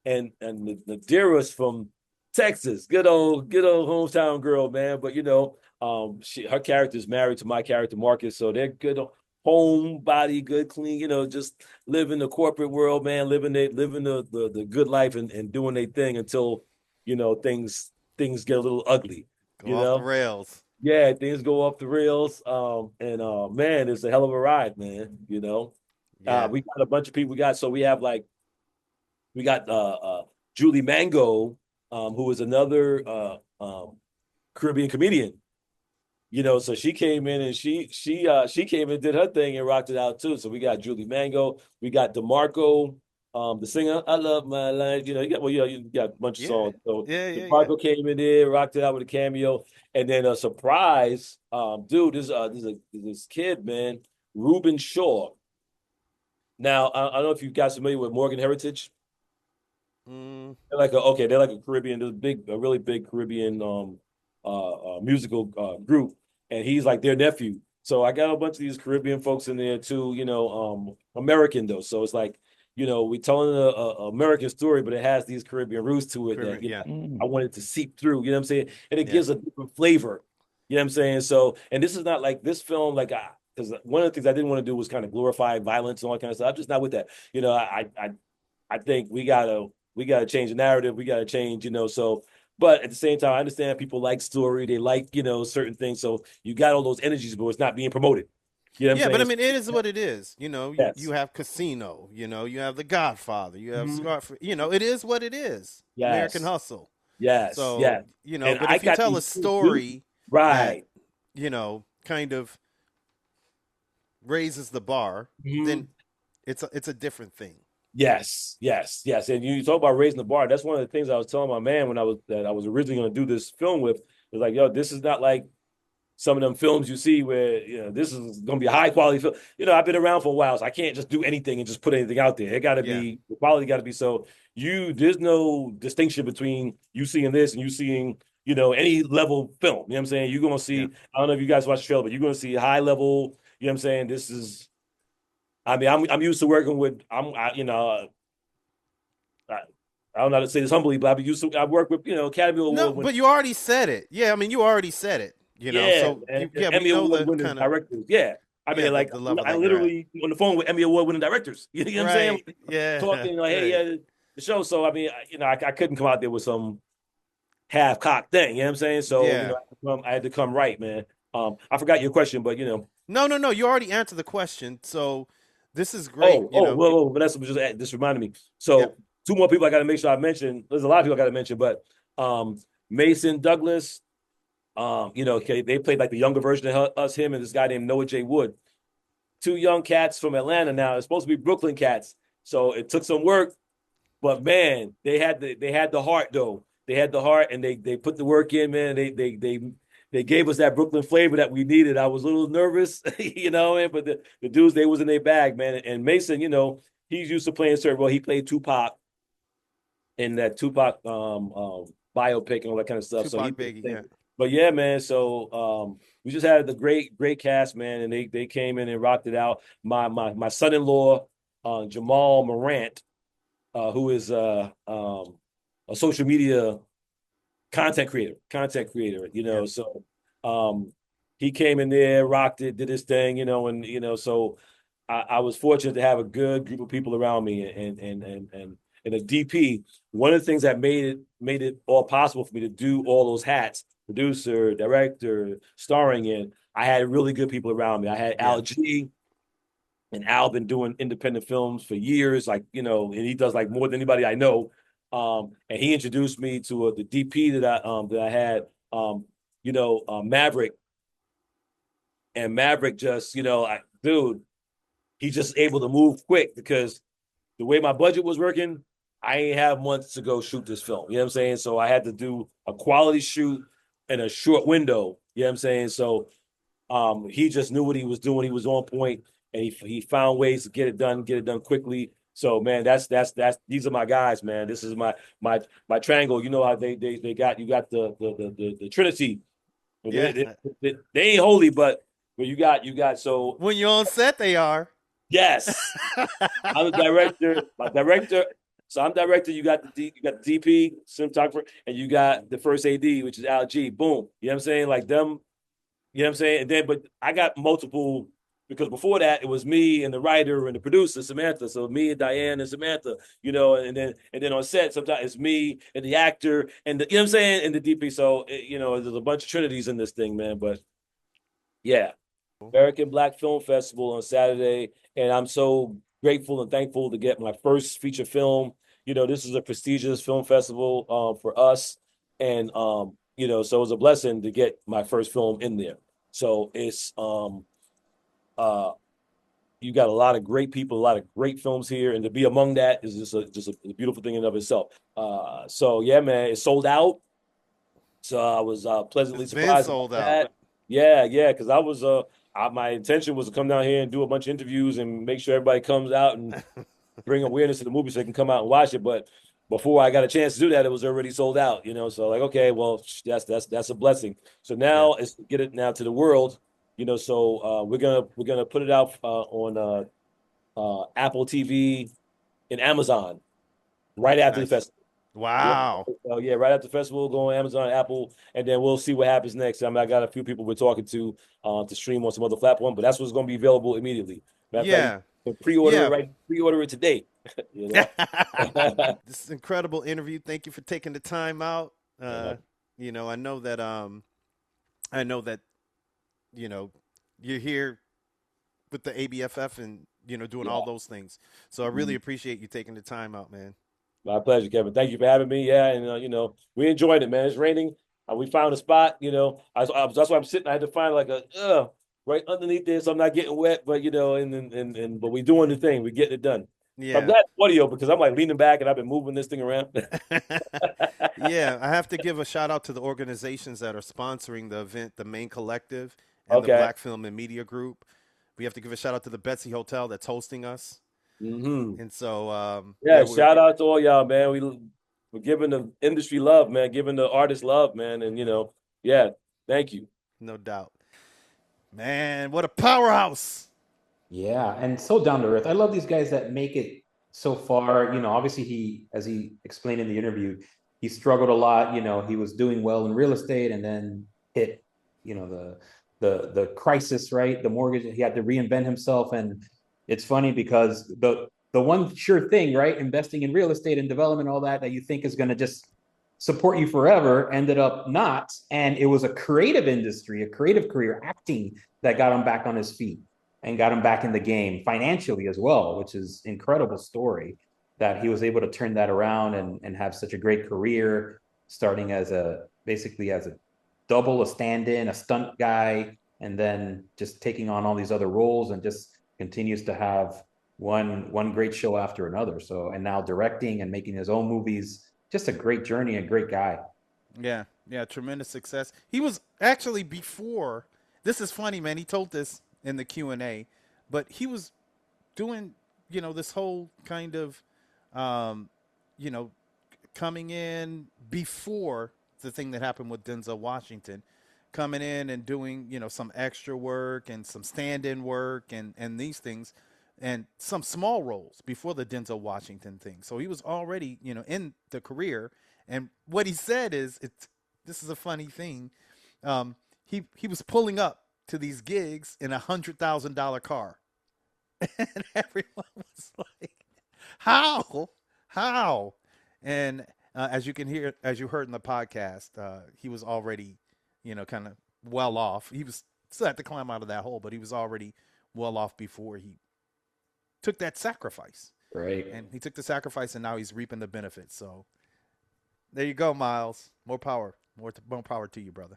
and Nadira's from Texas, good old hometown girl, man. But her character is married to my character Marcus, so they're good homebody, good clean, just living the corporate world, man, living the good life and doing their thing until things get a little ugly.
Go off the rails.
Yeah, things go off the rails. Man, it's a hell of a ride, man. We got a bunch of people. We got Julie Mango, who is another Caribbean comedian. So she came in and she came and did her thing and rocked it out too. So we got Julie Mango, we got DeMarco, the singer. I love my life. You got a bunch of songs. So DeMarco came in there, rocked it out with a cameo, and then a surprise, dude. This kid, man, Ruben Shaw. Now I don't know if you guys familiar with Morgan Heritage. They're like a Caribbean, a really big Caribbean musical group, and he's like their nephew. So I got a bunch of these Caribbean folks in there too, American though. So it's like, we're telling a American story, but it has these Caribbean roots to it I wanted to seep through, you know what I'm saying? And it gives a different flavor. You know what I'm saying? So, and this is not like this film, like because one of the things I didn't want to do was kind of glorify violence and all that kind of stuff. I'm just not with that. I think we gotta change the narrative. We gotta change, so. But at the same time, I understand people like story. They like, certain things. So you got all those energies, but it's not being promoted. You know what I'm saying?
But I mean, it is what it is. You have Casino. You have The Godfather. You have Scarface. It is what it is.
Yes.
American Hustle.
Yes.
So,
yes.
But if you tell a story
right,
that, kind of raises the bar, then it's a different thing.
Yes. And you talk about raising the bar. That's one of the things I was telling my man when I was originally going to do this film with. It was like, yo, this is not like some of them films you see where, this is going to be a high quality film. I've been around for a while, so I can't just do anything and just put anything out there. It got to be, the quality got to be so. There's no distinction between you seeing this and you seeing, any level film. You know what I'm saying? You're going to see, I don't know if you guys watch the trailer, but you're going to see high level, you know what I'm saying? This is, I mean, I'm used to working with, I don't know how to say this humbly, but I work with, Academy Award.
No, but you already said it. Yeah, I mean, you already said it.
Emmy Award winning directors. Yeah. I mean, like, I literally on the phone with Emmy Award winning directors. You know what I'm saying?
Yeah.
Talking like, hey, the show. So, I mean, I couldn't come out there with some half-cocked thing. You know what I'm saying? So, I had to come right, man. I forgot your question, but,
No. You already answered the question. So, this is great.
But that's just reminded me. So, two more people I got to make sure I mention. There's a lot of people I got to mention, but Mason Douglas, they played like the younger version of us, him and this guy named Noah J. Wood. Two young cats from Atlanta now. It's supposed to be Brooklyn cats. So it took some work, but man, they had the heart though. They had the heart and they put the work in, man. They gave us that Brooklyn flavor that we needed. I was a little nervous, but the dudes, they was in their bag, man. And Mason, he's used to playing certain role. He played Tupac in that Tupac biopic and all that kind of stuff. So
Tupac Biggie, yeah.
but yeah, man. So we just had the great cast, man, and they came in and rocked it out. My son-in-law, Jamal Morant, who is a social media content creator, you know.
Yeah.
So he came in there, rocked it, did his thing, you know, and you know, so I was fortunate to have a good group of people around me and a DP. One of the things that made it all possible for me to do all those hats, producer, director, starring in, I had really good people around me. I had Al G, and Al been doing independent films for years, like, you know, and he does like more than anybody I know. And he introduced me to the DP that I had, Maverick, and Maverick just, you know, dude, he's just able to move quick because the way my budget was working, I ain't have months to go shoot this film. You know what I'm saying? So I had to do a quality shoot in a short window. You know what I'm saying? So he just knew what he was doing. He was on point, and he found ways to get it done quickly. So man, that's these are my guys, man. This is my triangle. You know how they got, you got the Trinity.
Yeah.
They ain't holy, but you got so
When you're on set, they are.
yes. I'm the director. My director. So I'm director. You got the DP, cinematographer, and you got the first AD, which is Al G. Boom. You know what I'm saying? Like them. You know what I'm saying? And then, but I got multiple, because before that it was me and the writer and the producer Samantha. So me and Diane and Samantha. You know, and then on set sometimes it's me and the actor and the, you know what I'm saying, and the DP. So you know, there's a bunch of trinities in this thing, man. But yeah. American Black Film Festival on Saturday, and I'm so grateful and thankful to get my first feature film. You know, this is a prestigious film festival for us, and you know, so it was a blessing to get my first film in there. So it's you got a lot of great people, a lot of great films here, and to be among that is just a beautiful thing in and of itself. So yeah, man, it's sold out. So I was pleasantly
It's been
surprised
sold
about
out.
that. Yeah, because I was my intention was to come down here and do a bunch of interviews and make sure everybody comes out and bring awareness to the movie so they can come out and watch it. But before I got a chance to do that, it was already sold out, you know. So like, okay, well, that's a blessing. So now it's get it now to the world, you know. So we're gonna put it out on Apple TV and Amazon right after the festival.
Wow.
Yeah. So yeah, right after the festival, go on Amazon, Apple, and then we'll see what happens next. I mean, I got a few people we're talking to stream on some other platform, but that's what's going to be available immediately.
Yeah.
Pre-order it today. You know?
This is an incredible interview. Thank you for taking the time out. You know, I know that you know, you're here with the ABFF and, you know, doing all those things. So I really appreciate you taking the time out, man.
My pleasure, Kevin. Thank you for having me. Yeah, and you know, we enjoyed it, man. It's raining. We found a spot. You know, that's why I'm sitting. I had to find like a right underneath there, so I'm not getting wet. But you know, but we doing the thing. We getting it done.
Yeah.
So I'm glad audio, because I'm like leaning back and I've been moving this thing around.
Yeah, I have to give a shout out to the organizations that are sponsoring the event, the Main Collective and the Black Film and Media Group. We have to give a shout out to the Betsy Hotel that's hosting us. And so,
shout out to all y'all, man. We're giving the industry love, man, giving the artists love, man. And, you know, thank you.
No doubt. Man, what a powerhouse.
Yeah, and so down to earth. I love these guys that make it so far. You know, obviously as he explained in the interview, he struggled a lot. You know, he was doing well in real estate and then hit, you know, the crisis, right? The mortgage, he had to reinvent himself. And it's funny because the one sure thing, right? Investing in real estate and development, all that you think is going to just support you forever, ended up not. And it was a creative industry, a creative career, acting, that got him back on his feet and got him back in the game financially as well, which is incredible story that he was able to turn that around and have such a great career, starting basically as a double, a stand-in, a stunt guy, and then just taking on all these other roles and just continues to have one great show after another. So, and now directing and making his own movies, just a great journey, a great guy.
Yeah, tremendous success. He was actually before, this is funny, man, he told this in the Q&A, but he was doing, you know, this whole kind of, you know, coming in before the thing that happened with Denzel Washington, coming in and doing, some extra work and some stand-in work and these things and some small roles before the Denzel Washington thing. So he was already, in the career. And what he said is, this is a funny thing. He was pulling up to these gigs in $100,000 car. And everyone was like, how? And as you heard in the podcast, he was already, kind of well off. He was still had to climb out of that hole, but he was already well off before he took that sacrifice.
Right.
And he took the sacrifice, and now he's reaping the benefits. So there you go, Miles. More power. More power to you, brother.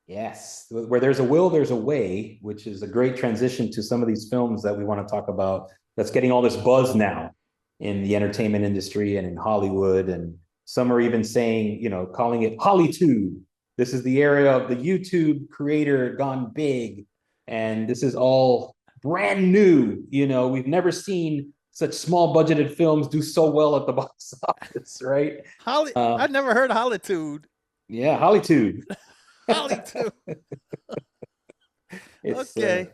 Yes. Where there's a will, there's a way, which is a great transition to some of these films that we want to talk about that's getting all this buzz now in the entertainment industry and in Hollywood. And some are even saying, calling it Hollytube. This is the era of the YouTube creator gone big. And this is all brand new. We've never seen such small budgeted films do so well at the box office, right?
I've never heard of Hollytube.
Yeah, Hollytube.
Hollytube. Okay.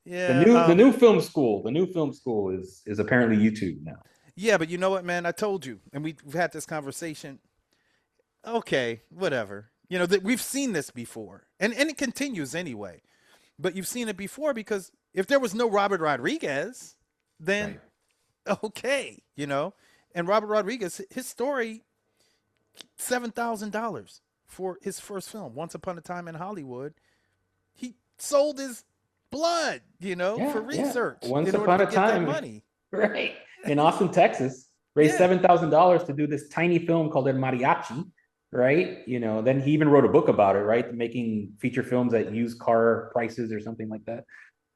Yeah.
The new film school. The new film school is apparently YouTube now.
Yeah, but you know what, man? I told you, and we've had this conversation. Okay, whatever. We've seen this before, and it continues anyway. But you've seen it before because if there was no Robert Rodriguez, then okay, And Robert Rodriguez, his story, $7,000 for his first film, Once Upon a Time in Hollywood. He sold his blood, for research.
Once Upon a Time,
money.
Right. In Austin, Texas, raised $7,000 to do this tiny film called El Mariachi, right? Then he even wrote a book about it, right? Making feature films at used car prices or something like that.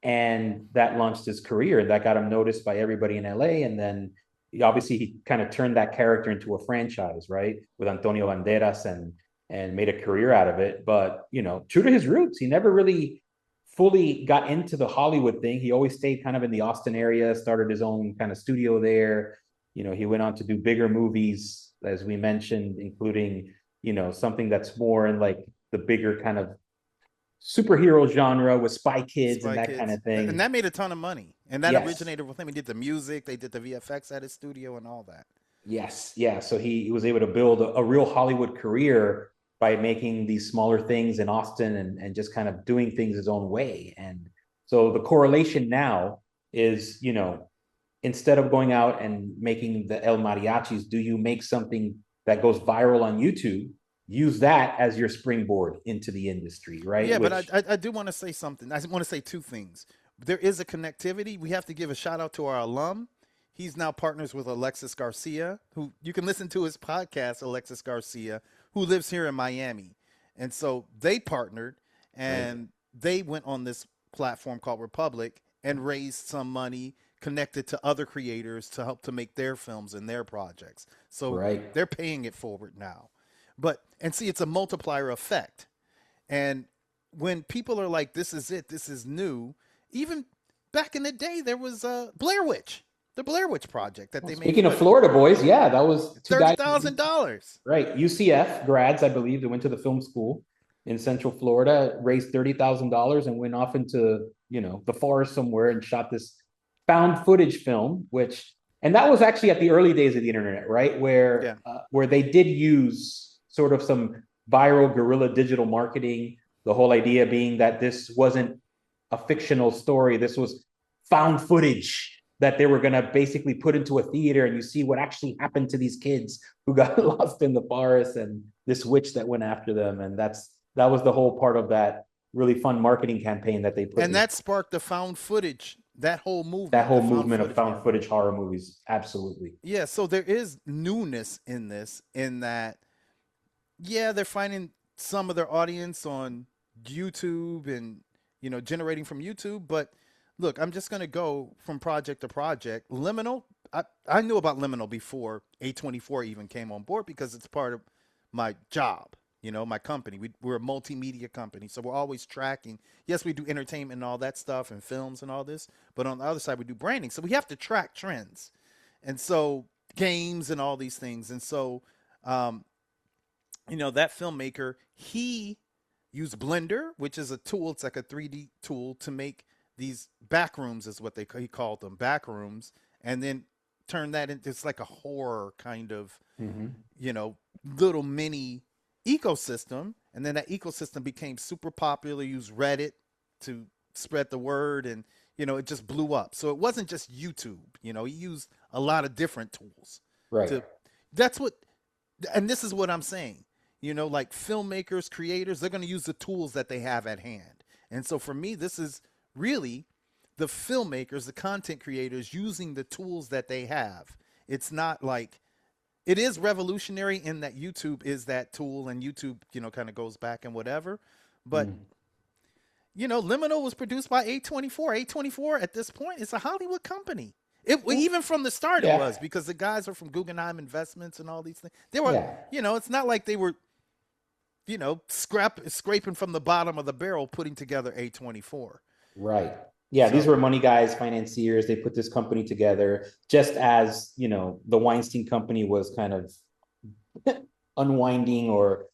And that launched his career. That got him noticed by everybody in LA. And then he kind of turned that character into a franchise, right? With Antonio Banderas and made a career out of it. But, true to his roots, he never really fully got into the Hollywood thing. He always stayed kind of in the Austin area, started his own kind of studio there. He went on to do bigger movies, as we mentioned, including, something that's more in like the bigger kind of superhero genre with Spy Kids and that kind of thing.
And that made a ton of money. And that originated with him. He did the music, they did the VFX at his studio and all that.
Yes. Yeah. So he was able to build a real Hollywood career by making these smaller things in Austin and just kind of doing things his own way. And so the correlation now is, instead of going out and making the El Mariachis, do you make something that goes viral on YouTube? Use that as your springboard into the industry, right?
Yeah, but I do want to say something. I want to say two things. There is a connectivity. We have to give a shout out to our alum. He's now partners with Alexis Garcia, who you can listen to his podcast, Alexis Garcia, who lives here in Miami. And so they partnered and they went on this platform called Republic and raised some money connected to other creators to help to make their films and their projects. So they're paying it forward now. And see, it's a multiplier effect. And when people are like, this is it, this is new, even back in the day, there was Blair Witch. The Blair Witch Project that they made.
Speaking of Florida boys, that was
$30,000.
Right. UCF grads, I believe, that went to the film school in Central Florida, raised $30,000 and went off into, the forest somewhere and shot this found footage film, and that was actually at the early days of the internet, right? Where they did use sort of some viral guerrilla digital marketing, the whole idea being that this wasn't a fictional story. This was found footage that they were going to basically put into a theater, and you see what actually happened to these kids who got lost in the forest and this witch that went after them. And that was the whole part of that really fun marketing campaign that they put.
And that sparked the found footage, that whole movement.
That whole movement of found footage horror movies. Absolutely.
Yeah. So there is newness in this, in that, they're finding some of their audience on YouTube and, generating from YouTube, but look, I'm just going to go from project to project. Liminal, I knew about Liminal before A24 even came on board because it's part of my job, my company. We're a multimedia company, so we're always tracking. Yes, we do entertainment and all that stuff and films and all this, but on the other side, we do branding. So we have to track trends. And so games and all these things. And so Um, that filmmaker, he used Blender, which is a tool. It's like a 3D tool to make these back rooms, is what he called them, back rooms, and then turn that into it's like a horror kind of,
Mm-hmm.
little mini ecosystem. And then that ecosystem became super popular. Used Reddit to spread the word, and it just blew up. So it wasn't just YouTube. He used a lot of different tools.
Right.
That's what, and this is what I'm saying. Like filmmakers, creators, they're going to use the tools that they have at hand. And so for me, this is really the filmmakers, the content creators using the tools that they have. It's not like, it is revolutionary in that YouTube is that tool, and YouTube, kind of goes back and whatever. But, Liminal was produced by A24. A24 at this point is a Hollywood company. Even from the start, it was, because the guys are from Guggenheim Investments and all these things. They were, it's not like they were, scraping from the bottom of the barrel, putting together A24.
Right. Yeah, these were money guys, financiers. They put this company together, just as, the Weinstein Company was kind of unwinding or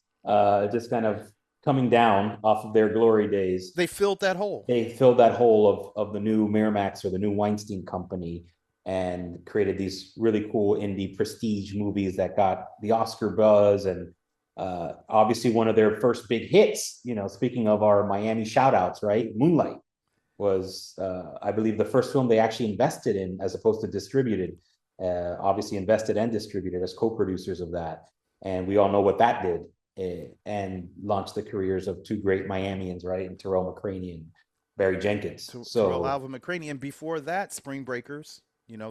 just kind of coming down off of their glory days.
They filled that hole.
They filled that hole of the new Miramax or the new Weinstein Company, and created these really cool indie prestige movies that got the Oscar buzz. And obviously one of their first big hits, speaking of our Miami shout outs, right? Moonlight was, I believe, the first film they actually invested in, as opposed to distributed. Obviously invested and distributed as co-producers of that. And we all know what that did, and launched the careers of two great Miamians, right? And Terrell McCraney and Barry Jenkins.
Terrell Alvin McCraney. And before that, Spring Breakers.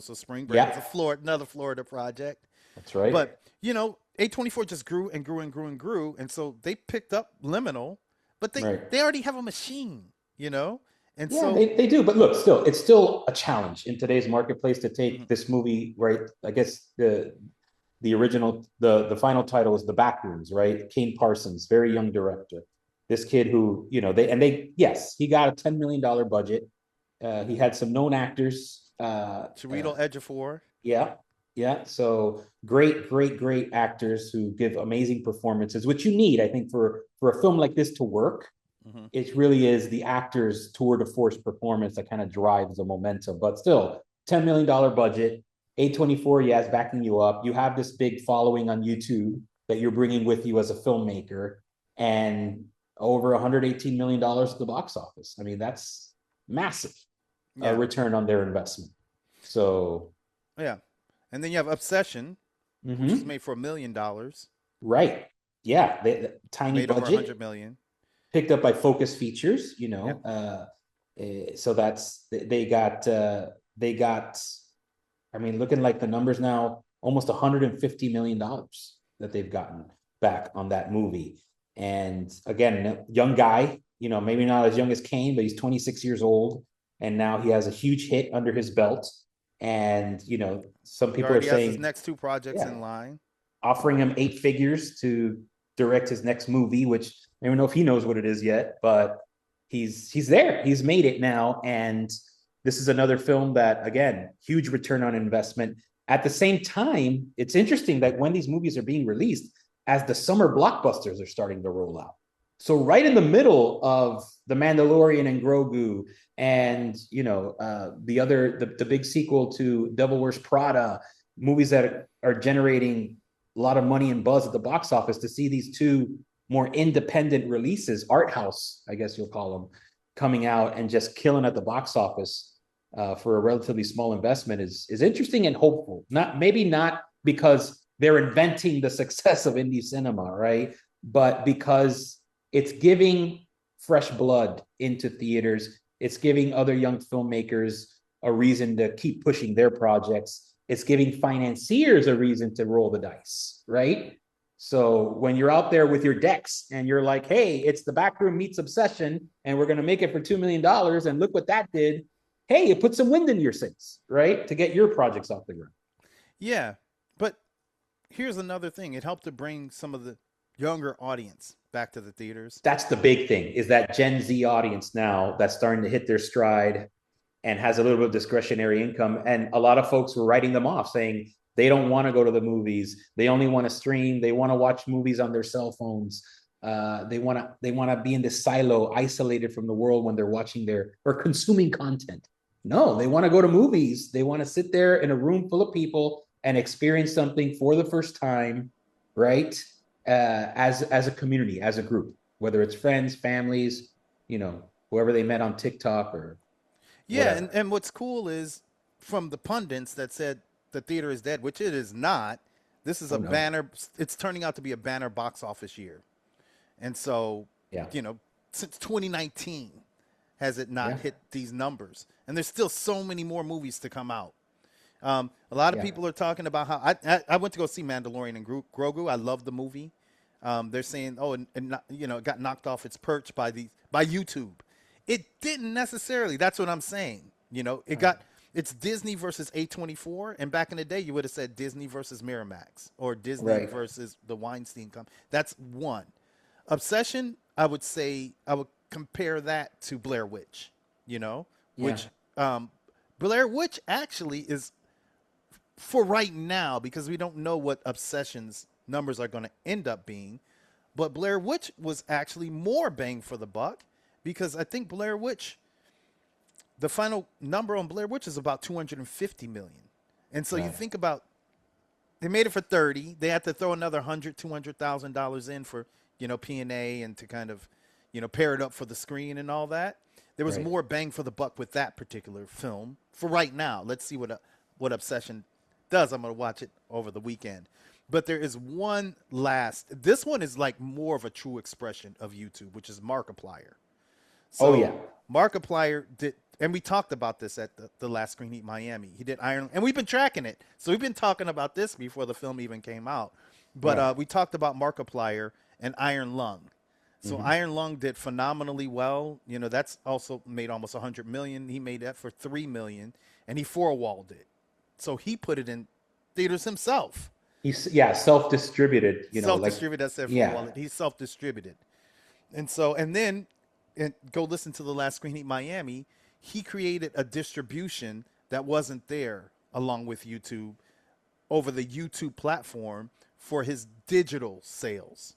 So Spring Breakers, another Florida project.
That's right.
But, A24 just grew and grew and grew and grew. And so they picked up Liminal, but they already have a machine, And so
they do, but look, it's still a challenge in today's marketplace to take this movie, right? I guess the original, the final title is The Backrooms, right? Kane Parsons, very young director. This kid who, he got a $10 million budget. He had some known actors.
Chiwetel Ejiofor.
Yeah. So great actors who give amazing performances, which you need, I think, for a film like this to work. It really is the actor's tour de force performance that kind of drives the momentum. But still, $10 million budget, A24, yes, backing you up. You have this big following on YouTube that you're bringing with you as a filmmaker, and over $118 million at the box office. I mean, that's massive return on their investment. So,
yeah. And then you have Obsession, which is made for $1 million.
Right. Yeah. The tiny
made
budget.
Over $100 million.
Picked up by Focus Features, so that's, they got, I mean, looking like the numbers now, almost $150 million that they've gotten back on that movie. And again, young guy, maybe not as young as Kane, but he's 26 years old. And now he has a huge hit under his belt. And, some people are saying
his next two projects in line,
offering him 8 figures to direct his next movie, which I don't know if he knows what it is yet, but he's there. He's made it now. And this is another film that, again, huge return on investment. At the same time, it's interesting that when these movies are being released, as the summer blockbusters are starting to roll out. So right in the middle of The Mandalorian and Grogu, and the big sequel to Devil Wears Prada, movies that are generating a lot of money and buzz at the box office, to see these two more independent releases, art house, I guess you'll call them, coming out and just killing at the box office for a relatively small investment is interesting and hopeful. Maybe not because they're inventing the success of indie cinema, right? But because it's giving fresh blood into theaters. It's giving other young filmmakers a reason to keep pushing their projects. It's giving financiers a reason to roll the dice, right? So when you're out there with your decks and you're like, hey, it's The Backroom meets Obsession, and we're going to make it for $2 million, and look what that did. Hey, it put some wind in your sails, right? To get your projects off the ground.
Yeah, but here's another thing. It helped to bring some of the younger audience back to the theaters.
That's the big thing, is that Gen Z audience now that's starting to hit their stride and has a little bit of discretionary income. And a lot of folks were writing them off, saying They don't want to go to the movies. They only want to stream. They want to watch movies on their cell phones. They want to be in this silo, isolated from the world when they're watching or consuming content. No, they want to go to movies. They want to sit there in a room full of people and experience something for the first time, right? As a community, as a group, whether it's friends, families, whoever they met on TikTok or
Yeah, and what's cool is from the pundits that said the theater is dead, which it is not. This is a banner. It's turning out to be a banner box office year. And so, since 2019, has it not hit these numbers? And there's still so many more movies to come out. A lot of people are talking about how I went to go see Mandalorian and Grogu. I love the movie. They're saying, it got knocked off its perch by YouTube. It didn't necessarily. That's what I'm saying. It's Disney versus A24, and back in the day, you would have said Disney versus Miramax or Disney versus the Weinstein Company. That's one. Obsession, I would say, I would compare that to Blair Witch, which Blair Witch actually is, for right now, because we don't know what Obsession's numbers are going to end up being, but Blair Witch was actually more bang for the buck, because I think Blair Witch, the final number on Blair Witch is about 250 million. And so you think about, they made it for 30. They had to throw another $200,000 in for, P&A and to kind of, pair it up for the screen and all that. There was more bang for the buck with that particular film for right now. Let's see what Obsession does. I'm going to watch it over the weekend. But there is one this one is like more of a true expression of YouTube, which is Markiplier. So Markiplier did, and we talked about this at the last Screen Heat Miami. He did Iron, and we've been tracking it. So we've been talking about this before the film even came out. But we talked about Markiplier and Iron Lung. So Iron Lung did phenomenally well. That's also made almost 100 million. He made that for 3 million, and he four-walled it. So he put it in theaters himself.
He's self-distributed.
Self-distributed. That's it. Wallet. He's self-distributed, and then go listen to the last Screen Heat Miami. He created a distribution that wasn't there along with YouTube over the YouTube platform for his digital sales.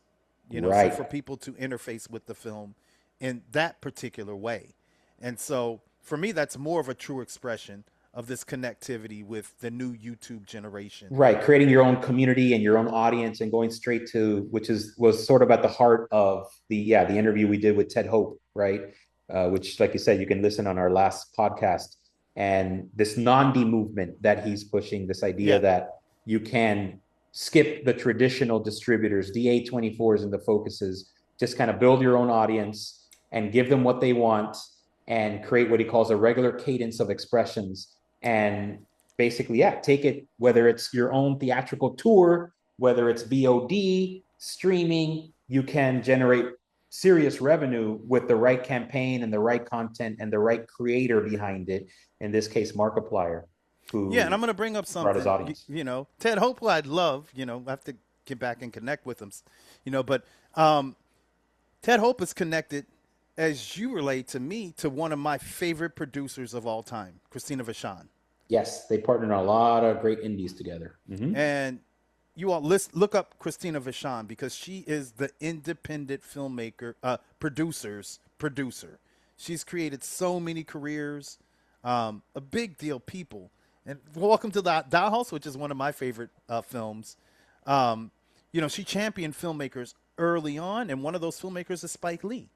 So for people to interface with the film in that particular way. And so for me, that's more of a true expression of this connectivity with the new YouTube generation.
Right. Creating your own community and your own audience and going straight to, was sort of at the heart of the interview we did with Ted Hope, right? Which, like you said, you can listen on our last podcast. And this Nandi movement that he's pushing, this idea that you can skip the traditional distributors, the A24s and the focuses, just kind of build your own audience and give them what they want and create what he calls a regular cadence of expressions. And basically, take it, whether it's your own theatrical tour, whether it's VOD, streaming, you can generate serious revenue with the right campaign and the right content and the right creator behind it. In this case, Markiplier.
And I'm going to bring up something, Ted Hope, I'd love, I have to get back and connect with him, but Ted Hope is connected, as you relate to me, to one of my favorite producers of all time, Christina Vachon.
Yes, they partnered on a lot of great indies together.
And you all look up Christina Vachon, because she is the independent filmmaker, producer. She's created so many careers, a big deal people. And welcome to the Dow House, which is one of my favorite films. She championed filmmakers early on, and one of those filmmakers is Spike Lee,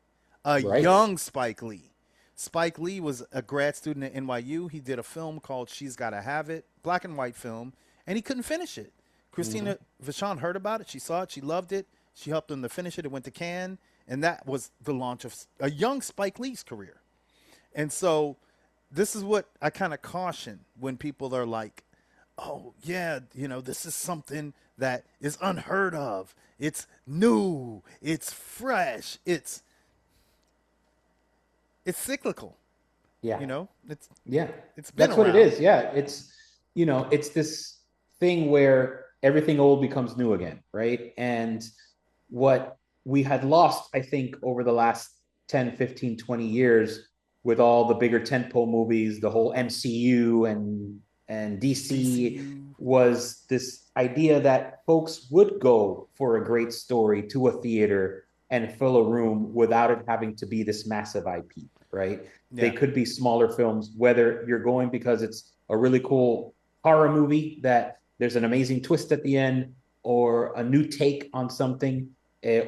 young Spike Lee. Spike Lee was a grad student at NYU. He did a film called She's Gotta Have It, black and white film, and he couldn't finish it. Christina Vachon heard about it. She saw it. She loved it. She helped him to finish it. It went to Cannes, and that was the launch of a young Spike Lee's career. And so this is what I kind of caution when people are like, oh, yeah, this is something that is unheard of. It's new. It's fresh. It's cyclical.
Yeah.
It's
It's
been
That's what
around.
it is. Yeah. It's this thing where everything old becomes new again, right? And what we had lost, I think, over the last 10, 15, 20 years with all the bigger tentpole movies, the whole MCU and DC, was this idea that folks would go for a great story to a theater and fill a room without it having to be this massive IP, right? They could be smaller films, whether you're going because it's a really cool horror movie that there's an amazing twist at the end, or a new take on something,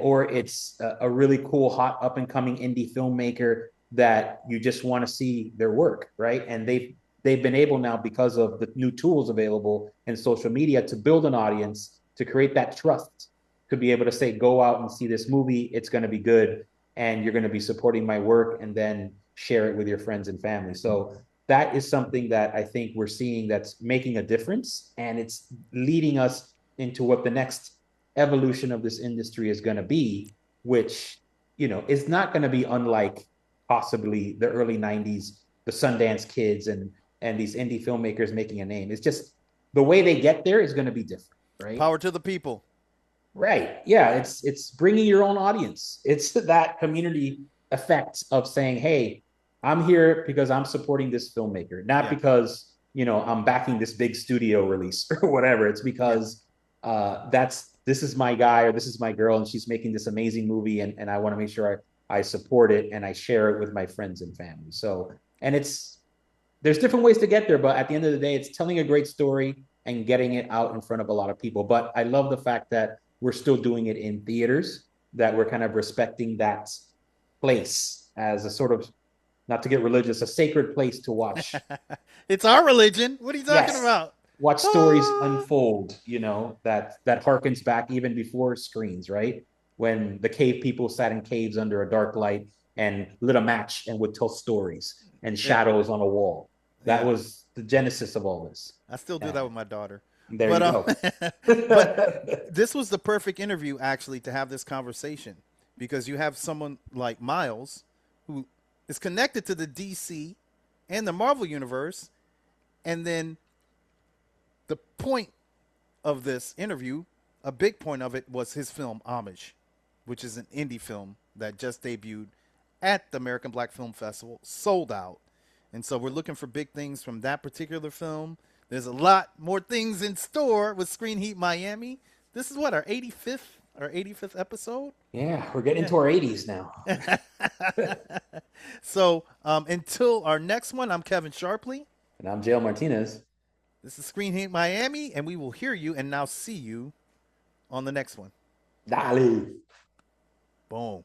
or it's a really cool, hot, up and coming indie filmmaker that you just want to see their work, right? And they've been able now, because of the new tools available in social media, to build an audience, to create that trust, to be able to say, go out and see this movie, it's going to be good, and you're going to be supporting my work, and then share it with your friends and family. So that is something that I think we're seeing that's making a difference, and it's leading us into what the next evolution of this industry is going to be, which, is not going to be unlike possibly the early 90s, the Sundance Kids and these indie filmmakers making a name. It's just the way they get there is going to be different, right?
Power to the people.
Right. Yeah. It's bringing your own audience. It's that community effect of saying, hey, I'm here because I'm supporting this filmmaker, not because, I'm backing this big studio release or whatever. It's because this is my guy or this is my girl, and she's making this amazing movie, and I want to make sure I support it and I share it with my friends and family. So, and there's different ways to get there, but at the end of the day, it's telling a great story and getting it out in front of a lot of people. But I love the fact that we're still doing it in theaters, that we're kind of respecting that place as a sort of, not to get religious, a sacred place to watch.
It's our religion. What are you talking about?
Watch stories unfold, that harkens back even before screens, right? When the cave people sat in caves under a dark light and lit a match and would tell stories and shadows on a wall. That was the genesis of all this.
I still do that with my daughter.
There you go.
But this was the perfect interview, actually, to have this conversation, because you have someone like Miles who is connected to the DC and the Marvel universe. And then the point of this interview, a big point of it, was his film Homage, which is an indie film that just debuted at the American Black Film Festival, sold out. And so we're looking for big things from that particular film. There's a lot more things in store with Screen Heat Miami. This is what, our 85th episode?
Yeah, we're getting into our 80s now.
So until our next one, I'm Kevin Sharpley.
And I'm Jael Martinez.
This is Screen Heat Miami, and we will hear you and now see you on the next one.
Dale.
Boom.